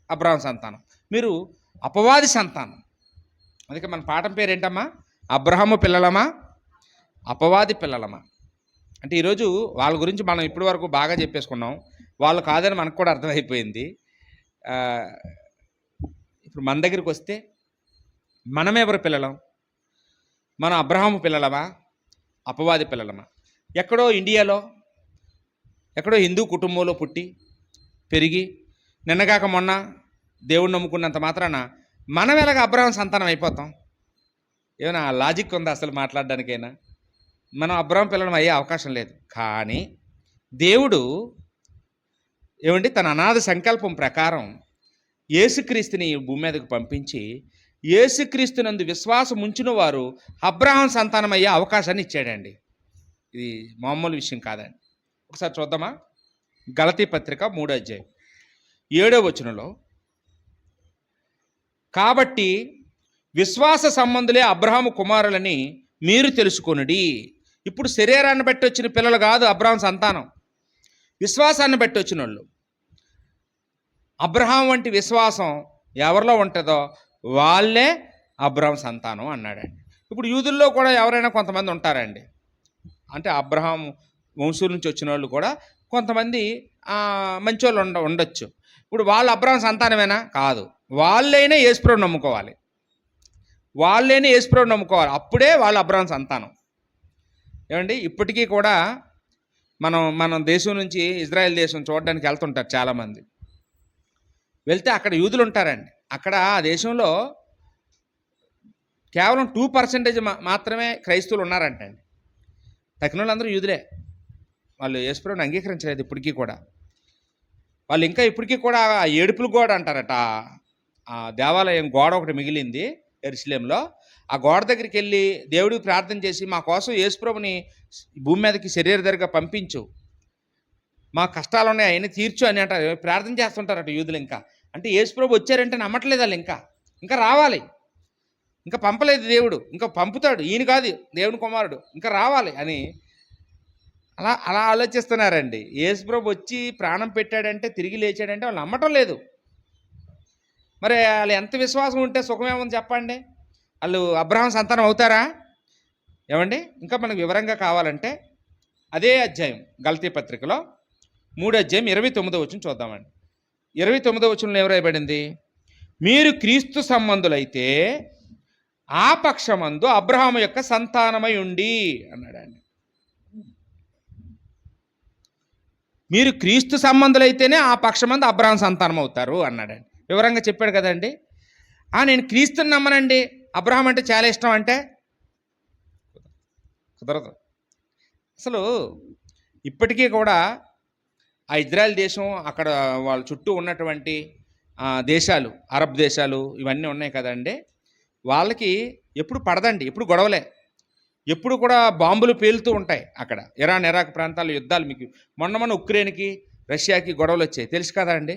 అబ్రహాం సంతానం? మీరు అపవాది సంతానం. అందుకే మన పాఠం పేరు ఏంటమ్మా? అబ్రహాము పిల్లలమా, అపవాది పిల్లలమా. అంటే ఈరోజు వాళ్ళ గురించి మనం ఇప్పటి వరకు బాగా చెప్పేసుకున్నాం, వాళ్ళు కాదని మనకు కూడా అర్థమైపోయింది. ఇప్పుడు మన దగ్గరికి వస్తే మనమెవరు పిల్లలం? మనం అబ్రహాము పిల్లలమా, అపవాది పిల్లలమా? ఎక్కడో ఇండియాలో ఎక్కడో హిందూ కుటుంబంలో పుట్టి పెరిగి నిన్నగాక మొన్న దేవుణ్ణి నమ్ముకున్నంత మాత్రాన మనం ఎలాగ అబ్రహాం సంతానం అయిపోతాం? ఏమైనా లాజిక్ ఉందా అసలు మాట్లాడడానికైనా? మనం అబ్రహాం పిల్లలం అయ్యే అవకాశం లేదు. కానీ దేవుడు తన అనాథ సంకల్పం ప్రకారం యేసుక్రీస్తుని భూమి మీదకు పంపించి, యేసుక్రీస్తునందు విశ్వాసం ఉంచిన వారు అబ్రహాం సంతానం అయ్యే అవకాశాన్ని ఇచ్చాడండి. ఇది మామూలు విషయం కాదండి. ఒకసారి చూద్దామా? గలతీ పత్రిక 3వ అధ్యాయం 7వ వచనంలో, కాబట్టి విశ్వాస సంబంధులే అబ్రహాము కుమారులని మీరు తెలుసుకొనుడి. ఇప్పుడు శరీరాన్ని బట్టి వచ్చిన పిల్లలు కాదు అబ్రహాం సంతానం, విశ్వాసాన్ని బట్టి వచ్చిన వాళ్ళు. అబ్రహాం వంటి విశ్వాసం ఎవరిలో ఉంటుందో వాళ్ళే అబ్రహాం సంతానం అన్నాడండి. ఇప్పుడు యూదుల్లో కూడా ఎవరైనా కొంతమంది ఉంటారండి, అంటే అబ్రహాం వంశం నుంచి వచ్చిన వాళ్ళు కూడా కొంతమంది మంచోళ్ళు ఉండొచ్చు. ఇప్పుడు వాళ్ళు అబ్రహాం సంతానమేనా? కాదు. వాళ్ళైనా యేసుప్రభువుని నమ్ముకోవాలి, అప్పుడే వాళ్ళు అబ్రహాం సంతానం. ఏమండి, ఇప్పటికీ కూడా మనం దేశం నుంచి ఇజ్రాయెల్ దేశం చూడడానికి వెళ్తుంటారు చాలామంది. వెళ్తే అక్కడ యూదులు ఉంటారండి. అక్కడ ఆ దేశంలో కేవలం 2% మాత్రమే క్రైస్తవులు ఉన్నారంటండి. తక్కిన వాళ్ళందరూ యూదులే. వాళ్ళు యేసుప్రభువుని అంగీకరించలేదు ఇప్పటికీ కూడా. వాళ్ళు ఇంకా ఇప్పటికీ కూడా ఆ ఏడుపుల గోడ అంటారట, ఆ దేవాలయం గోడ ఒకటి మిగిలింది యెరూషలేములో. ఆ గోడ దగ్గరికి వెళ్ళి దేవుడికి ప్రార్థన చేసి, మా కోసం యేసుప్రభుని భూమి మీదకి శరీరధారిగా పంపించు, మా కష్టాలు ఉన్నాయి అవన్నీ తీర్చు అని అంటారు, ప్రార్థన చేస్తుంటారట యూదులు. ఇంకా అంటే యేసుప్రభు వచ్చారంటే నమ్మట్లేదు వాళ్ళు, ఇంకా రావాలి, ఇంకా పంపలేదు దేవుడు, ఇంకా పంపుతాడు, ఈయన కాదు దేవుని కుమారుడు, ఇంకా రావాలి అని అలా అలా ఆలోచిస్తున్నారండి. యేసుప్రభు వచ్చి ప్రాణం పెట్టాడంటే, తిరిగి లేచాడంటే వాళ్ళు నమ్మటం లేదు. మరి వాళ్ళు ఎంత విశ్వాసం ఉంటే సుఖమేముంది చెప్పండి? వాళ్ళు అబ్రహాం సంతానం అవుతారా? ఏమండి, ఇంకా మనకు వివరంగా కావాలంటే అదే అధ్యాయం గలతీ పత్రికలో 3వ అధ్యాయం 29వ వచనం చూద్దామండి. 29వ వచనంలో ఏం రాయబడింది? మీరు క్రీస్తు సంబంధులైతే ఆ పక్షమందు అబ్రహాము యొక్క సంతానమై ఉండి అన్నాడండి. మీరు క్రీస్తు సంబంధులైతేనే ఆ పక్షమందు అబ్రహాం సంతానం అవుతారు అన్నాడండి. వివరంగా చెప్పాడు కదండి. నేను క్రీస్తుని నమ్మనండి, అబ్రహాం అంటే చాలా ఇష్టం అంటే కుదరదు. అసలు ఇప్పటికీ కూడా ఆ ఇజ్రాయెల్ దేశం, అక్కడ వాళ్ళ చుట్టూ ఉన్నటువంటి దేశాలు, అరబ్ దేశాలు ఇవన్నీ ఉన్నాయి కదండి, వాళ్ళకి ఎప్పుడు పడదండి, ఎప్పుడు గొడవలే, ఎప్పుడు కూడా బాంబులు పేలుతూ ఉంటాయి. అక్కడ ఇరాన్ ఇరాక్ ప్రాంతాల్లో యుద్ధాలు, మీకు మొన్న ఉక్రెయిన్కి రష్యాకి గొడవలు వచ్చాయి తెలుసు కదా అండి.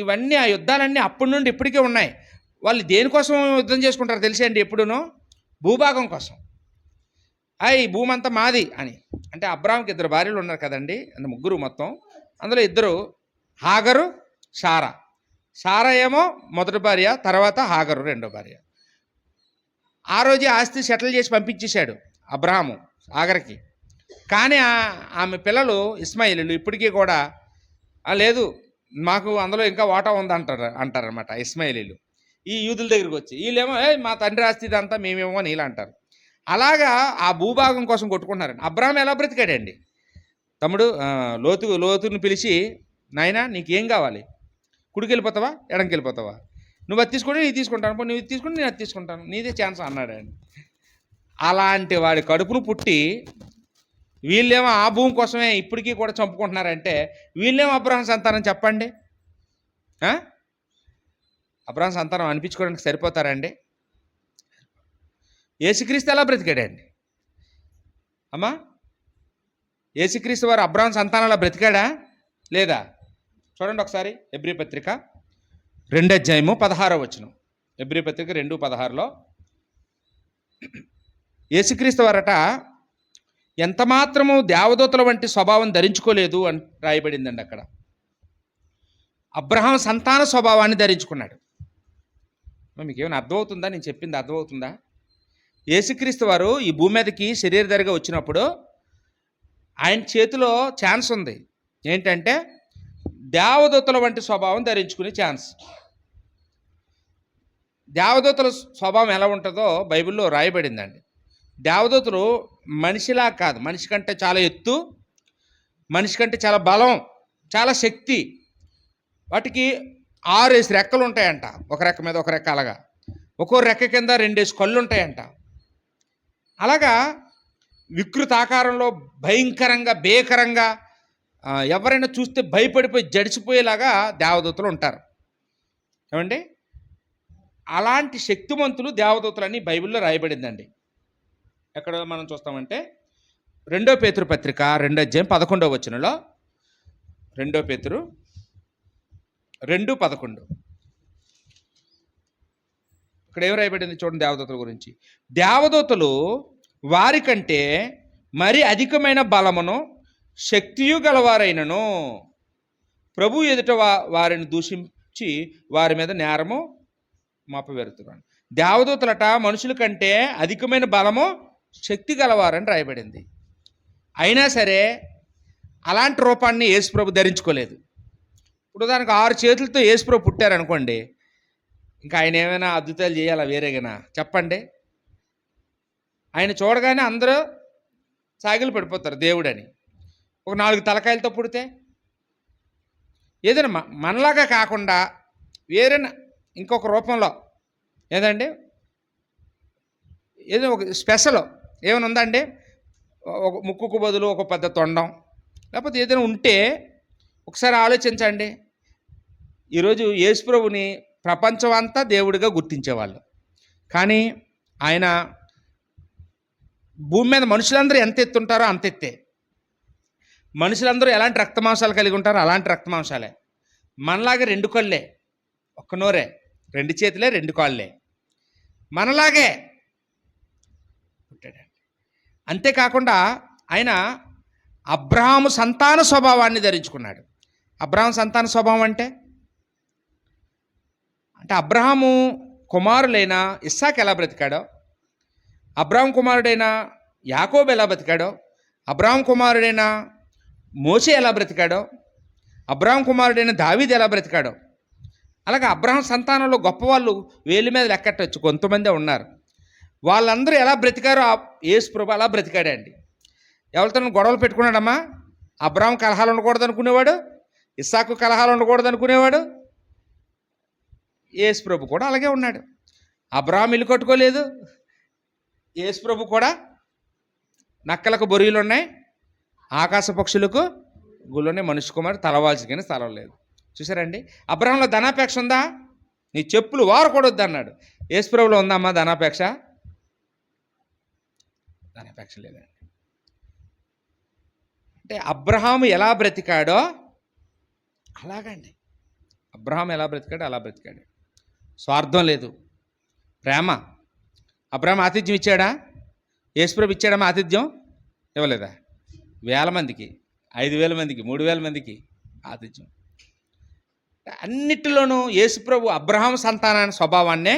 ఇవన్నీ ఆ యుద్ధాలన్నీ అప్పటి నుండి ఇప్పటికే ఉన్నాయి. వాళ్ళు దేనికోసం యుద్ధం చేసుకుంటారు తెలిసే అండి? ఎప్పుడునో భూభాగం కోసం. ఈ భూమి అంతా మాది అని. అంటే అబ్రాహాంకి 2 భార్యలు ఉన్నారు కదండి, అంటే 3 మొత్తం. అందులో 2 హాగరు, సారా. సారా ఏమో మొదటి భార్య, తర్వాత హాగరు రెండో భార్య. ఆ రోజే ఆస్తి సెటిల్ చేసి పంపించేశాడు అబ్రహాము హాగర్కి. కానీ ఆమె పిల్లలు ఇస్మాయిలీలు ఇప్పటికీ కూడా లేదు, మాకు అందులో ఇంకా వాటా ఉంది అంటారనమాట ఇస్మాయిలీలు. ఈ యూదుల దగ్గరికి వచ్చి వీళ్ళేమో మా తండ్రి ఆస్తి ఇదంతా మేమేమో అని వీళ్ళు అంటారు. అలాగా ఆ భూభాగం కోసం కొట్టుకుంటున్నారండి. అబ్రహాం ఎలా బ్రతికాడండి? తమ్ముడు లోతుని పిలిచి, నాయనా నీకేం కావాలి? కుడికి వెళ్ళిపోతావా, ఎడంకి వెళ్ళిపోతావా? నువ్వు అది తీసుకుంటే నేను తీసుకుంటాను, నువ్వు ఇది తీసుకుంటే నేను అది తీసుకుంటాను, నీదే ఛాన్స్ అన్నాడండి. అలాంటి వాడి కడుపును పుట్టి వీళ్ళేమో ఆ భూమి కోసమే ఇప్పటికీ కూడా చంపుకుంటున్నారంటే వీళ్ళేమో అబ్రహాం సంతానం చెప్పండి? అబ్రహాం సంతానం అనిపించుకోవడానికి సరిపోతారండి? యేసుక్రీస్తు ఎలా బ్రతికాడండి అమ్మా? యేసుక్రీస్తు వారు అబ్రహాం సంతానంలో బ్రతికాడా లేదా? చూడండి ఒకసారి హెబ్రీ పత్రిక 2వ అధ్యాయము 16వ వచనం. హెబ్రీ పత్రిక 2:16లో యేసుక్రీస్తు వారట ఎంత మాత్రము దేవదూతల వంటి స్వభావం ధరించుకోలేదు అని రాయబడిందండి. అక్కడ అబ్రహాం సంతాన స్వభావాన్ని ధరించుకున్నాడు. మీకు ఏమైనా అర్థమవుతుందా? నేను చెప్పింది అర్థమవుతుందా? యేసుక్రీస్తు వారు ఈ భూమి మీదకి శరీరధారిగా వచ్చినప్పుడు ఆయన చేతిలో ఛాన్స్ ఉంది. ఏంటంటే దేవదూతల వంటి స్వభావం ధరించుకునే ఛాన్స్. దేవదూతల స్వభావం ఎలా ఉంటుందో బైబిల్లో రాయబడిందండి. దేవదూతలు మనిషిలా కాదు, మనిషి కంటే చాలా ఎత్తు, మనిషి కంటే చాలా బలం, చాలా శక్తి. వాటికి 6 రెక్కలు ఉంటాయంట, ఒక రెక్క మీద ఒక రెక్క, అలాగా ఒక్కో రెక్క కింద 2 కళ్ళు ఉంటాయంట. అలాగా వికృత ఆకారంలో భయంకరంగా భీకరంగా ఎవరైనా చూస్తే భయపడిపోయి జడిచిపోయేలాగా దేవదూతలు ఉంటారు. ఏమండి, అలాంటి శక్తివంతులు దేవదూతలని బైబిల్లో రాయబడిందండి. ఎక్కడ మనం చూస్తామంటే 2 పేతురు పత్రిక 2వ అధ్యాయం 11వ వచనంలో, 2 పేతురు 2:11 ఇక్కడ ఏం రాయబడింది చూడండి దేవదూతల గురించి. దేవదూతలు వారికంటే మరి అధికమైన బలమును శక్తియు గలవారైనను ప్రభు ఎదుట వారిని దూషించి వారి మీద నేరము మోపబెడుతున్నాను. దేవదూతలట మనుషుల కంటే అధికమైన బలము శక్తి గలవారని రాయబడింది. అయినా సరే అలాంటి రూపాన్ని యేసుప్రభు ధరించుకోలేదు. ఇప్పుడు దానికి 6 చేతులతో యేసుప్రభు పుట్టారనుకోండి, ఇంకా ఆయన ఏమైనా అద్భుతాలు చేయాలా వేరేగానా చెప్పండి? ఆయన చూడగానే అందరూ సాగిలు పడిపోతారు దేవుడని. ఒక 4 తలకాయలతో పుడితే ఏదైనా మనలాగా కాకుండా వేరేనా ఇంకొక రూపంలో ఏదండి, ఏదో ఒక స్పెషల్ ఏమైనా ఉందండి? ఒక ముక్కుకు బదులు ఒక పెద్ద తొండం లేకపోతే ఏదైనా ఉంటే ఒకసారి ఆలోచించండి. ఈరోజు యేసుప్రభుని ప్రపంచం అంతా దేవుడిగా గుర్తించేవాళ్ళు, కానీ ఆయన భూమి మీద మనుషులందరూ ఎంత ఎత్తుంటారో అంత ఎత్తే. మనుషులందరూ ఎలాంటి రక్తమాంసాలు కలిగి ఉంటారో అలాంటి రక్తమాంసాలే. మనలాగా 2 కళ్ళే, ఒక్క నోరే, 2 చేతులే 2 కాళ్ళే, మనలాగే పుట్టాడు. అంతేకాకుండా ఆయన అబ్రహాము సంతాన స్వభావాన్ని ధరించుకున్నాడు. అబ్రహాము సంతాన స్వభావం అంటే అబ్రహాము కుమారులైన ఇస్సాకు ఎలా బ్రతికాడో, అబ్రహాం కుమారుడైన యాకోబు ఎలా బ్రతికాడో, అబ్రహాం కుమారుడైన మోషే ఎలా బ్రతికాడో, అబ్రహాం కుమారుడైన దావీదు ఎలా బ్రతికాడో, అలాగే అబ్రహాం సంతానంలో గొప్పవాళ్ళు వేలి మీద లెక్కట్టచ్చు, కొంతమందే ఉన్నారు. వాళ్ళందరూ ఎలా బ్రతికారో యేసు ప్రభు అలా బ్రతికాడండి. ఎవరితో గొడవలు పెట్టుకున్నాడమ్మా? అబ్రహాం కలహాలు ఉండకూడదు అనుకునేవాడు, ఇస్సాకు కలహాలు ఉండకూడదు అనుకునేవాడు. యేసు ప్రభు కూడా అలాగే ఉన్నాడు. అబ్రహాం ఇల్లు కట్టుకోలేదు, యేసు ప్రభు కూడా నక్కలకు బొరియలు ఉన్నాయి, ఆకాశ పక్షులకు గుళ్ళున్నాయి, మనుష్య కుమారుడు తలవాల్చుకొని స్థలం లేదు. చూసారండి, అబ్రహాంలో ధనాపేక్ష ఉందా? నీ చెప్పులు వారకూడొద్దు అన్నాడు. యేసు ప్రభులో ఉందమ్మా ధనాపేక్ష? ధనాపేక్ష లేదండి. అబ్రహాము ఎలా బ్రతికాడో అలాగండి, అబ్రహాం ఎలా బ్రతికాడో అలా బ్రతికాడు. స్వార్థం లేదు, ప్రేమ. అబ్రహాం ఆతిథ్యం ఇచ్చాడా? యేసుప్రభు ఇచ్చాడమ్మా ఆతిథ్యం? ఇవ్వలేదా? 1000 మందికి, 5000 మందికి, 3000 మందికి ఆతిథ్యం. అన్నిటిలోనూ యేసుప్రభు అబ్రహాం సంతానాన్ని స్వభావాన్నే.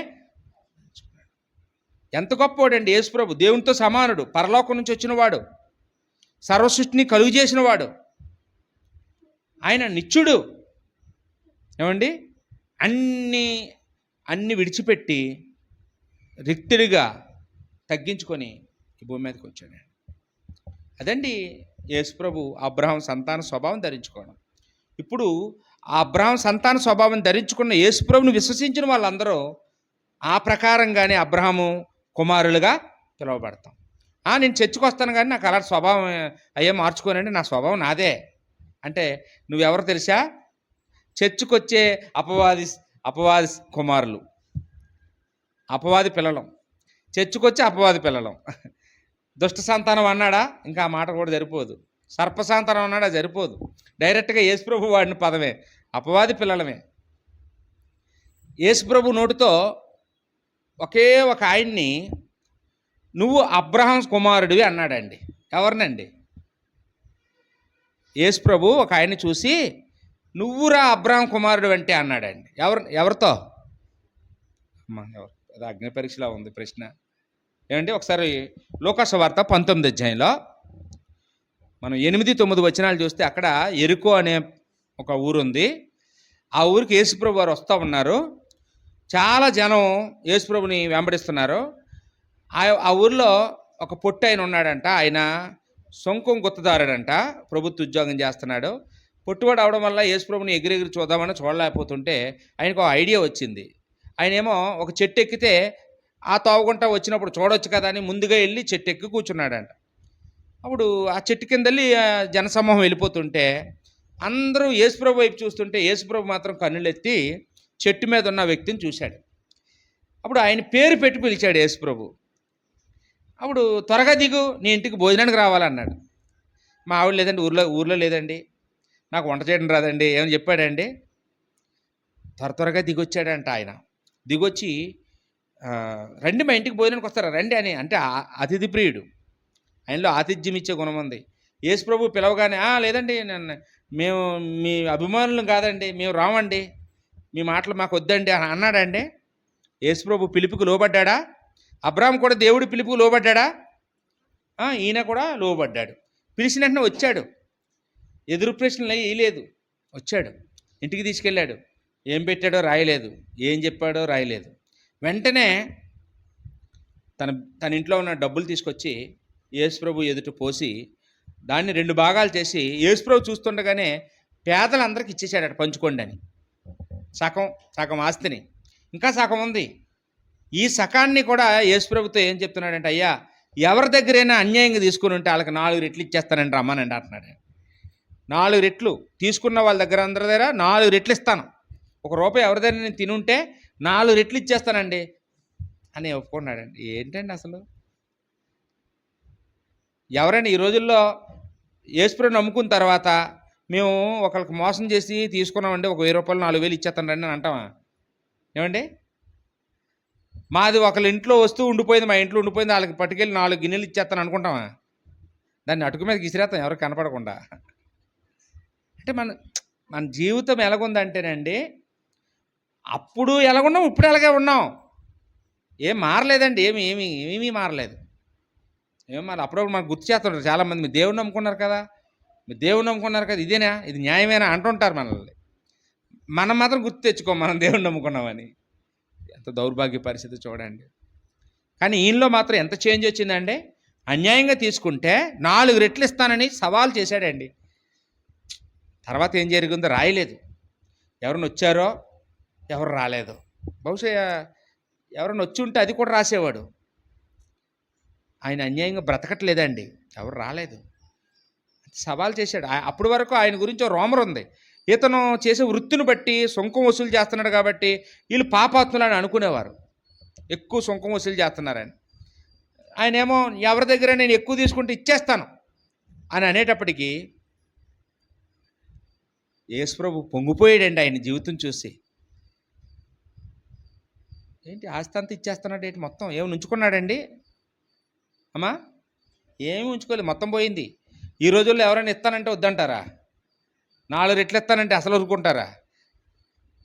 ఎంత గొప్పవాడండి యేసుప్రభు! దేవునితో సమానుడు, పరలోకం నుంచి వచ్చినవాడు, సర్వసృష్టిని కలుగు చేసినవాడు, ఆయన నిత్యుడు. ఏమండి, అన్ని విడిచిపెట్టి రిక్తుడిగా తగ్గించుకొని ఈ భూమి మీదకి వచ్చాడు. అదండి యేసుప్రభు అబ్రహాం సంతాన స్వభావం ధరించుకోవడం. ఇప్పుడు ఆ అబ్రహాం సంతాన స్వభావం ధరించుకున్న యేసుప్రభుని విశ్వసించిన వాళ్ళందరూ ఆ ప్రకారంగానే అబ్రహాము కుమారులుగా పిలువబడతాం. నేను చర్చకు వస్తాను కానీ నాకు అలాంటి స్వభావం అయ్యే మార్చుకోనండి, నా స్వభావం నాదే అంటే నువ్వెవరు తెలుసా? చర్చకు వచ్చే అపవాది కుమారులు, అపవాది పిల్లలం, చర్చకొచ్చి అపవాది పిల్లలం. దుష్ట సంతానం అన్నాడా? ఇంకా ఆ మాట కూడా సరిపోదు. సర్ప సంతానం అన్నాడా? సరిపోదు. డైరెక్ట్గా యేసుప్రభు వాడిన పదమే, అపవాది పిల్లలమే. యేసుప్రభు నోటితో ఒకే ఒక ఆయన్ని నువ్వు అబ్రహాం కుమారుడివి అన్నాడండి. ఎవరినండి? యేసుప్రభు ఒక ఆయన్ని చూసి నువ్వురా అబ్రహాం కుమారుడు అంటే అన్నాడండి. ఎవరితో? ఎవరు? అది అగ్ని పరీక్షలా ఉంది ప్రశ్న. ఏమంటే ఒకసారి లూకా సువార్త 19వ అధ్యాయంలో మనం 8-9 వచనాలు చూస్తే అక్కడ ఎరికో అనే ఒక ఊరుంది. ఆ ఊరికి యేసుప్రభు వారు వస్తూ ఉన్నారు. చాలా జనం యేసుప్రభుని వెంబడిస్తున్నారు. ఆ ఊరిలో ఒక పొట్టి ఆయన ఉన్నాడంట. ఆయన సొంకం గుత్తదారుడంట, ప్రభుత్వ ఉద్యోగం చేస్తున్నాడు. పొట్టువాడు అవడం వల్ల యేసుప్రభుని ఎగిరెగిరి చూద్దామని చూడలేకపోతుంటే ఆయనకు ఒక ఐడియా వచ్చింది. ఆయనేమో ఒక చెట్టు ఎక్కితే ఆ తోవగుంట వచ్చినప్పుడు చూడొచ్చు కదా అని ముందుగా వెళ్ళి చెట్టు ఎక్కి కూర్చున్నాడంట. అప్పుడు ఆ చెట్టు కింద వెళ్ళి జనసమూహం వెళ్ళిపోతుంటే అందరూ యేసుప్రభు వైపు చూస్తుంటే యేసుప్రభు మాత్రం కన్నులెత్తి చెట్టు మీద ఉన్న వ్యక్తిని చూశాడు. అప్పుడు ఆయన పేరు పెట్టి పిలిచాడు యేసుప్రభు. అప్పుడు త్వరగా దిగు, నీ ఇంటికి భోజనానికి రావాలన్నాడు. మా ఆవిడ లేదండి, ఊర్లో లేదండి, నాకు వంట చేయడం రాదండి, ఏమని చెప్పాడండి. త్వరగా దిగొచ్చాడంట ఆయన. దిగొచ్చి రండి మా ఇంటికి భోజనానికి వస్తారా రండి అని అంటే అతిథి ప్రియుడు, ఆయనలో ఆతిథ్యం ఇచ్చే గుణం ఉంది. యేసుప్రభు పిలవగానే లేదండి మేము మీ అభిమానులు కాదండి, మేము రామండి, మీ మాటలు మాకు వద్దండి అని అన్నాడండి. యేసుప్రభు పిలుపుకు లోబడ్డా? అబ్రహాం కూడా దేవుడి పిలుపుకు లోబడ్డా? ఈయన కూడా లోబడ్డాడు. పిలిచిన వెంటనే వచ్చాడు. ఎదురు ప్రశ్నలు వేయలేదు, వచ్చాడు. ఇంటికి తీసుకెళ్ళాడు. ఏం పెట్టాడో రాయలేదు, ఏం చెప్పాడో రాయలేదు. వెంటనే తన ఇంట్లో ఉన్న డబ్బులు తీసుకొచ్చి యేసుప్రభు ఎదుట పోసి దాన్ని 2 భాగాలు చేసి యేసుప్రభు చూస్తుండగానే పేదలందరికీ ఇచ్చేసాడట, పంచుకోండి అని. సగం ఆస్తిని, ఇంకా సగం ఉంది. ఈ సకాన్ని కూడా యేసుప్రభుతో ఏం చెప్తున్నాడంటే, అయ్యా ఎవరి దగ్గరైనా అన్యాయంగా తీసుకుని ఉంటే వాళ్ళకి 4 రెట్లు ఇచ్చేస్తానండి రమ్మనండి అంటున్నాడు. 4 రెట్లు తీసుకున్న వాళ్ళ దగ్గర అందరి దగ్గర 4 రెట్లు ఇస్తాను. ₹1 ఎవరిదైనా నేను తినుంటే 4 రెట్లు ఇచ్చేస్తానండి అని ఒప్పుకున్నాడండి. ఏంటండి అసలు? ఎవరైనా ఈ రోజుల్లో యేసుప్రభుని నమ్ముకున్న తర్వాత మేము ఒకరికి మోసం చేసి తీసుకున్నామండి, ఒక ₹1000 4,000 ఇచ్చేస్తానండి అని అంటామా? ఏమండి? మాది ఒకళ్ళ ఇంట్లో వస్తువు ఉండిపోయింది, మా ఇంట్లో ఉండిపోయింది, వాళ్ళకి పట్టుకెళ్ళి 4 గిన్నెలు ఇచ్చేస్తాను అనుకుంటామా? దాన్ని అటుకు మీద విసిరేస్తాం ఎవరికి కనపడకుండా. అంటే మన మన జీవితం ఎలాగుందంటేనండి, అప్పుడు ఎలాగున్నాం ఇప్పుడు అలాగే ఉన్నాం. ఏం మారలేదండి. ఏమీ మారలేదు. ఏం మారలేదు. అప్పుడప్పుడు మనకు గుర్తు చేస్తుంటారు చాలామంది, మీరు దేవుడిని నమ్ముకున్నారు కదా, మీరు దేవుడిని నమ్ముకున్నారు కదా, ఇదేనా, ఇది న్యాయమేనా అంటుంటారు మనల్ని. మనం మాత్రం గుర్తు తెచ్చుకోం మనం దేవుడిని నమ్ముకున్నామని. ఎంత దౌర్భాగ్య పరిస్థితి చూడండి. కానీ ఈయనలో మాత్రం ఎంత చేంజ్ వచ్చిందంటే, అన్యాయంగా తీసుకుంటే 4 రెట్లు ఇస్తానని సవాల్ చేశాడండి. తర్వాత ఏం జరిగిందో రాయలేదు. ఎవరిని వచ్చారో ఎవరు రాలేదు. బహుశా ఎవరైనా వచ్చి ఉంటే అది కూడా రాసేవాడు. ఆయన అన్యాయంగా బ్రతకట్లేదండి, ఎవరు రాలేదు, సవాల్ చేశాడు. అప్పటి వరకు ఆయన గురించి రూమర్ ఉంది, ఇతను చేసే వృత్తిని బట్టి సుంకం వసూలు చేస్తున్నాడు కాబట్టి వీళ్ళు పాపాత్ములని అనుకునేవారు, ఎక్కువ సుంకం వసూలు చేస్తున్నారని. ఆయన ఏమో ఎవరి దగ్గర నేను ఎక్కువ తీసుకుంటే ఇచ్చేస్తాను అని అనేటప్పటికీ యేసుప్రభు పొంగిపోయాడండి ఆయన జీవితం చూసి. ఏంటి ఆస్తి అంతా ఇచ్చేస్తున్నాడు ఏంటి, మొత్తం ఏమి ఉంచుకున్నాడండి అమ్మా? ఏమి ఉంచుకోలేదు, మొత్తం పోయింది. ఈ రోజుల్లో ఎవరైనా ఇస్తానంటే వద్దంటారా? 4 రెట్లు ఇస్తానంటే అసలు ఊరుకుంటారా?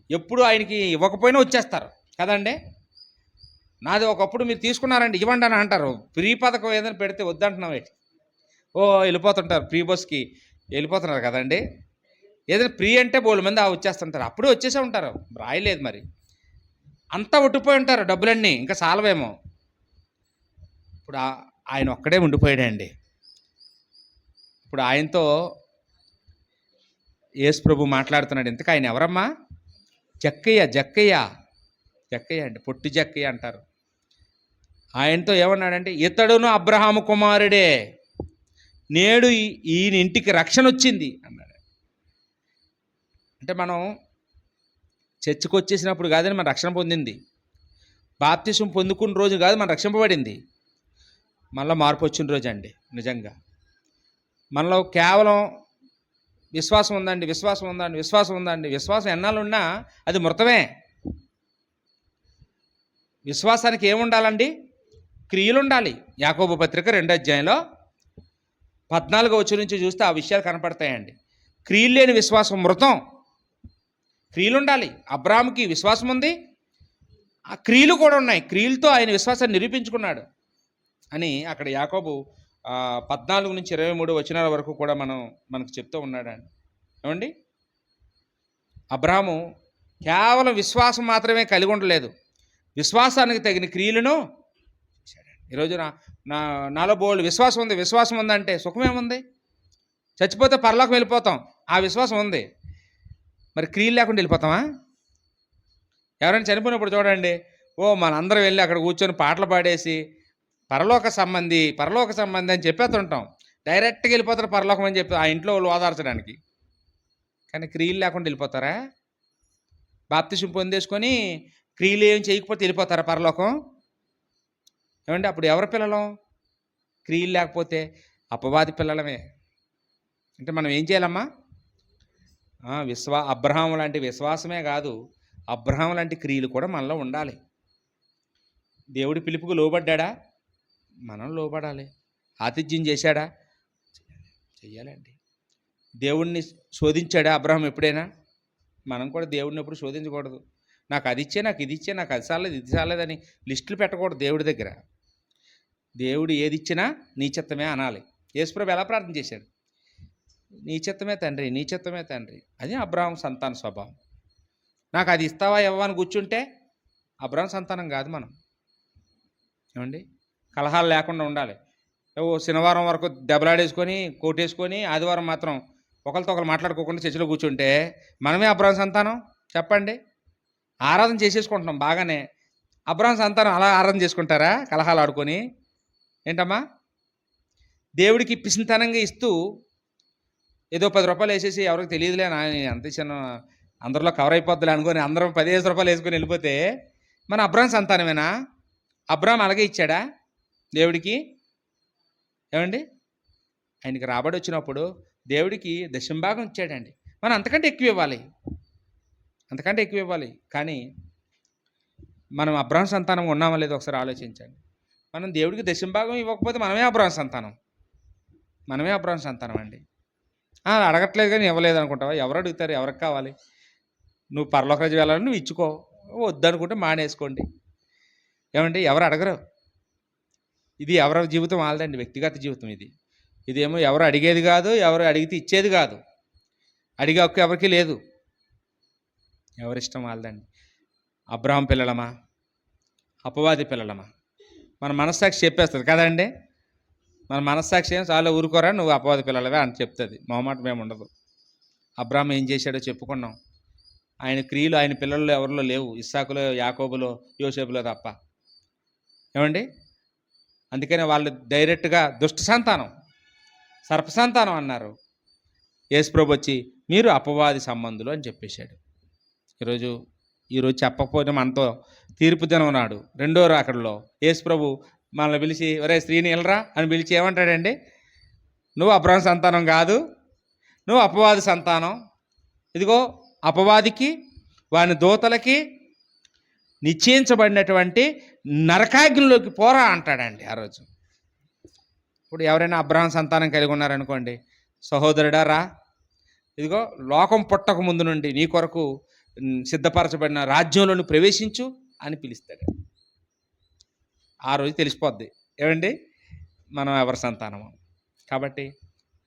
ఎప్పుడు ఆయనకి ఇవ్వకపోయినా వచ్చేస్తారు కదండి. నాది ఒకప్పుడు మీరు తీసుకున్నారండి ఇవ్వండి అని అంటారు. ఫ్రీ పథకం ఏదైనా పెడితే వద్దంటున్నాం ఏంటి? వెళ్ళిపోతుంటారు, ఫ్రీ బస్కి వెళ్ళిపోతున్నారు కదండి. ఏదైనా ఫ్రీ అంటే బోలు మంది వచ్చేస్తుంటారు, అప్పుడే వచ్చేసే ఉంటారు, రాయలేదు మరి. అంతా ఒట్టిపోయి ఉంటారు డబ్బులన్నీ, ఇంకా సాలవేమో. ఇప్పుడు ఆయన ఒక్కడే ఉండిపోయాడండి. ఇప్పుడు ఆయనతో యేసు ప్రభు మాట్లాడుతున్నాడు. ఇంతకు ఆయన ఎవరమ్మా? జక్కయ్య అండి, పొట్టి జక్కయ్య అంటారు. ఆయనతో ఏమన్నాడంటే, ఇతడును అబ్రహాము కుమారుడే, నేడు ఈయన ఇంటికి రక్షణ వచ్చింది అన్నాడు. అంటే మనం చర్చికి వచ్చేసినప్పుడు కాదని మనం రక్షణ పొందింది, బాప్తిసం పొందుకున్న రోజు కాదు మనం రక్షింపబడింది, మళ్ళీ మార్పు వచ్చిన రోజు అండి. నిజంగా మనలో కేవలం విశ్వాసం ఉందండి, విశ్వాసం ఎన్నాళ్ళు ఉన్నా అది మృతమే. విశ్వాసానికి ఏముండాలండి? క్రియలు ఉండాలి. యాకోబు పత్రిక 2వ అధ్యాయంలో 14వ వచనం నుంచి చూస్తే ఆ విషయాలు కనపడతాయండి. క్రియలు లేని విశ్వాసం మృతం. క్రియలు ఉండాలి. అబ్రాహాముకి విశ్వాసం ఉంది, ఆ క్రియలు కూడా ఉన్నాయి, క్రియలతో ఆయన విశ్వాసాన్ని నిరూపించుకున్నాడు అని అక్కడ యాకోబు 14 నుంచి 23 వచనాల వరకు కూడా మనకు చెప్తూ ఉన్నాడండి. ఏమండి, అబ్రాహాము కేవలం విశ్వాసం మాత్రమే కలిగి ఉండలేదు, విశ్వాసానికి తగిన క్రియలను. ఈరోజు నాలో బోల్డ్ విశ్వాసం ఉందంటే సుఖమేముంది? చచ్చిపోతే పరలోకం వెళ్ళిపోతాం, ఆ విశ్వాసం ఉంది. మరి క్రియలు లేకుండా వెళ్ళిపోతామా? ఎవరైనా చనిపోయినప్పుడు చూడండి, మనందరం వెళ్ళి అక్కడ కూర్చొని పాటలు పాడేసి పరలోక సంబంధి అని చెప్పేస్తుంటాం. డైరెక్ట్గా వెళ్ళిపోతారు పరలోకం అని చెప్పి ఆ ఇంట్లో వాళ్ళు ఓదార్చడానికి. కానీ క్రియలు లేకుండా వెళ్ళిపోతారా? బాప్తిసం పొందేసుకొని క్రియలు ఏం చేయకపోతే వెళ్ళిపోతారా పరలోకం? ఏమంటే అప్పుడు ఎవరి పిల్లలం? క్రియలు లేకపోతే అపవాది పిల్లలమే. అంటే మనం ఏం చేయాలమ్మా? అబ్రహాం లాంటి విశ్వాసమే కాదు, అబ్రహాం లాంటి క్రియలు కూడా మనలో ఉండాలి. దేవుడి పిలుపుకు లోబడ్డా, మనం లోబడాలి. ఆతిథ్యం చేశాడా? చెయ్యాలండి. దేవుణ్ణి శోధించాడా అబ్రహాం ఎప్పుడైనా? మనం కూడా దేవుడిని ఎప్పుడు శోధించకూడదు. నాకు అది ఇచ్చే, నాకు ఇది ఇచ్చే, నాకు అది చాలేదు, ఇది చాలేదని లిస్టులు పెట్టకూడదు దేవుడి దగ్గర. దేవుడు ఏది ఇచ్చినా నీ చిత్తమే అనాలి. యేసుప్రభు ఎలా ప్రార్థన చేశాడు? నీ చిత్తమే తండ్రి. అది అబ్రహాం సంతాన స్వభావం. నాకు అది ఇస్తావా ఇవ్వవా అని కూర్చుంటే అబ్రహాం సంతానం కాదు మనం. ఏమండి, కలహాలు లేకుండా ఉండాలి. శనివారం వరకు దెబ్బలాడేసుకొని కోటేసుకొని ఆదివారం మాత్రం ఒకరితో ఒకరు మాట్లాడుకోకుండా చర్చిలో కూర్చుంటే మనమే అబ్రహాం సంతానం? చెప్పండి. ఆరాధన చేసేసుకుంటున్నాం బాగానే, అబ్రహాం సంతానం అలా ఆరాధన చేసుకుంటారా కలహాలు ఆడుకొని? ఏంటమ్మా, దేవుడికి పిసినితనంగా ఇస్తూ ఏదో 10 రూపాయలు వేసేసి ఎవరికి తెలియదులే అంత చిన్న అందరిలో కవర్ అయిపోద్దులే అనుకొని అందరం 15 రూపాయలు వేసుకొని వెళ్ళిపోతే మన అబ్రహాం సంతానమేనా? అబ్రహాం అలాగే ఇచ్చాడా దేవుడికి? ఏమండి, ఆయనకి రాబడి వచ్చినప్పుడు దేవుడికి దశంభాగం ఇచ్చాడండి. మనం అంతకంటే ఎక్కువ ఇవ్వాలి. కానీ మనం అబ్రహాం సంతానం ఉన్నామా లేదో ఒకసారి ఆలోచించండి. మనం దేవుడికి దశంభాగం ఇవ్వకపోతే మనమే అబ్రహాం సంతానం. మనమే అబ్రహాం సంతానం అండి. అడగట్లేదు కానీ ఇవ్వలేదు అనుకుంటావా? ఎవరు అడుగుతారు? ఎవరికి కావాలి? నువ్వు పరలోక రాజ్యం వెళ్ళాలని నువ్వు ఇచ్చుకో, వద్దనుకుంటే మానేసుకోండి. ఏమండి, ఎవరు అడగరు. ఇది ఎవరి జీవితం వాళ్ళదండి, వ్యక్తిగత జీవితం ఇది. ఇదేమో ఎవరు అడిగేది కాదు, ఎవరు అడిగితే ఇచ్చేది కాదు. అడిగే హక్కు ఎవరికీ లేదు. ఎవరిష్టం వాళ్ళదండి. అబ్రహాం పిల్లలమా, అపవాది పిల్లలమా? మన మనస్సాక్షి చెప్పేస్తుంది కదండి. మన మనస్సాక్షి ఏం చాలా ఊరుకోరా, నువ్వు అపవాది పిల్లలవే అని చెప్తుంది. మొహమాటం ఏమి ఉండదు. అబ్రహాం ఏం చేశాడో చెప్పుకున్నాం. ఆయన క్రియలు ఆయన పిల్లల్లో ఎవరిలో లేవు, ఇస్సాకులో, యాకోబులో, యోసేపులో తప్ప. ఏమండి, అందుకనే వాళ్ళు డైరెక్ట్గా దుష్ట సంతానం, సర్ప సంతానం అన్నారు. యేసుప్రభు వచ్చి మీరు అపవాది సంబంధులు అని చెప్పేశాడు. ఈరోజు చెప్పకపోతే మనతో తీర్పు దినం నాడు రెండో రాకడలో యేసుప్రభు మనల్ని పిలిచి, ఒరే స్త్రీని వెళ్ళరా అని పిలిచి ఏమంటాడండి? నువ్వు అబ్రహాం సంతానం కాదు, నువ్వు అపవాది సంతానం. ఇదిగో అపవాదికి వాని దూతలకి నిశ్చయించబడినటువంటి నరకాగ్నిలోకి పోరా అంటాడండి ఆ రోజు. ఇప్పుడు ఎవరైనా అబ్రహాం సంతానం కలిగి ఉన్నారనుకోండి, సహోదరుడా రా, ఇదిగో లోకం పుట్టక ముందు నుండి నీ కొరకు సిద్ధపరచబడిన రాజ్యంలోని ప్రవేశించు అని పిలుస్తాడు. ఆ రోజు తెలిసిపోద్ది ఏమండి మనం ఎవరి సంతానము. కాబట్టి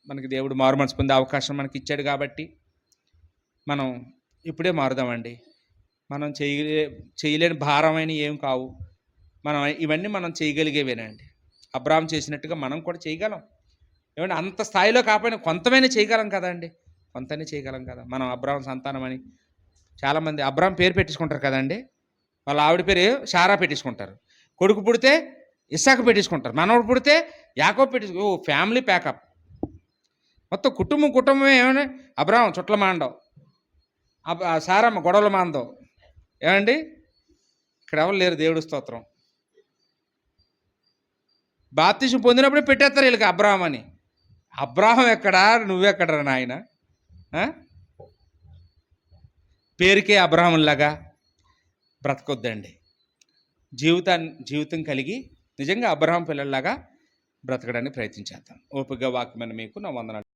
మనకి దేవుడు మారు మనసు పొందే అవకాశం మనకి ఇచ్చాడు. కాబట్టి మనం ఇప్పుడే మారుదామండి. మనం చేయలేని భారమైన ఏం కావు. ఇవన్నీ మనం చేయగలిగేవేనండి. అబ్రహాం చేసినట్టుగా మనం కూడా చేయగలం. ఏమంటే అంత స్థాయిలో కాకపోయినా కొంతమైనా చేయగలం కదండి. కొంతనే చేయగలం కదా. మనం అబ్రహాం సంతానం అని చాలామంది అబ్రహాం పేరు పెట్టించుకుంటారు కదండి. వాళ్ళ ఆవిడ పేరు షారా పెట్టించుకుంటారు. కొడుకు పుడితే ఇస్సాకు పెట్టించుకుంటారు. మనవడు పుడితే యాకోబు పెట్టించుకో. ఫ్యామిలీ ప్యాకప్ మొత్తం కుటుంబమే. ఏమన్నా అబ్రహాం చుట్ల మాండవు, సారమ్మ గొడవల మాందవు. ఏమండి, ఇక్కడ ఎవరు లేరు. దేవుడు స్తోత్రం. బాప్తిసం పొందినప్పుడే పెట్టేస్తారు వీళ్ళకి అబ్రహాం అని. అబ్రహాం ఎక్కడా, నువ్వెక్కడరా నాయన? పేరుకే అబ్రహాంలాగా బ్రతకొద్దండి. జీవితం కలిగి నిజంగా అబ్రహాం పిల్లల్లాగా బ్రతకడానికి ప్రయత్నించేద్దాం. ఓపికగా వాక్యమైన మీకు నా వందనాలు.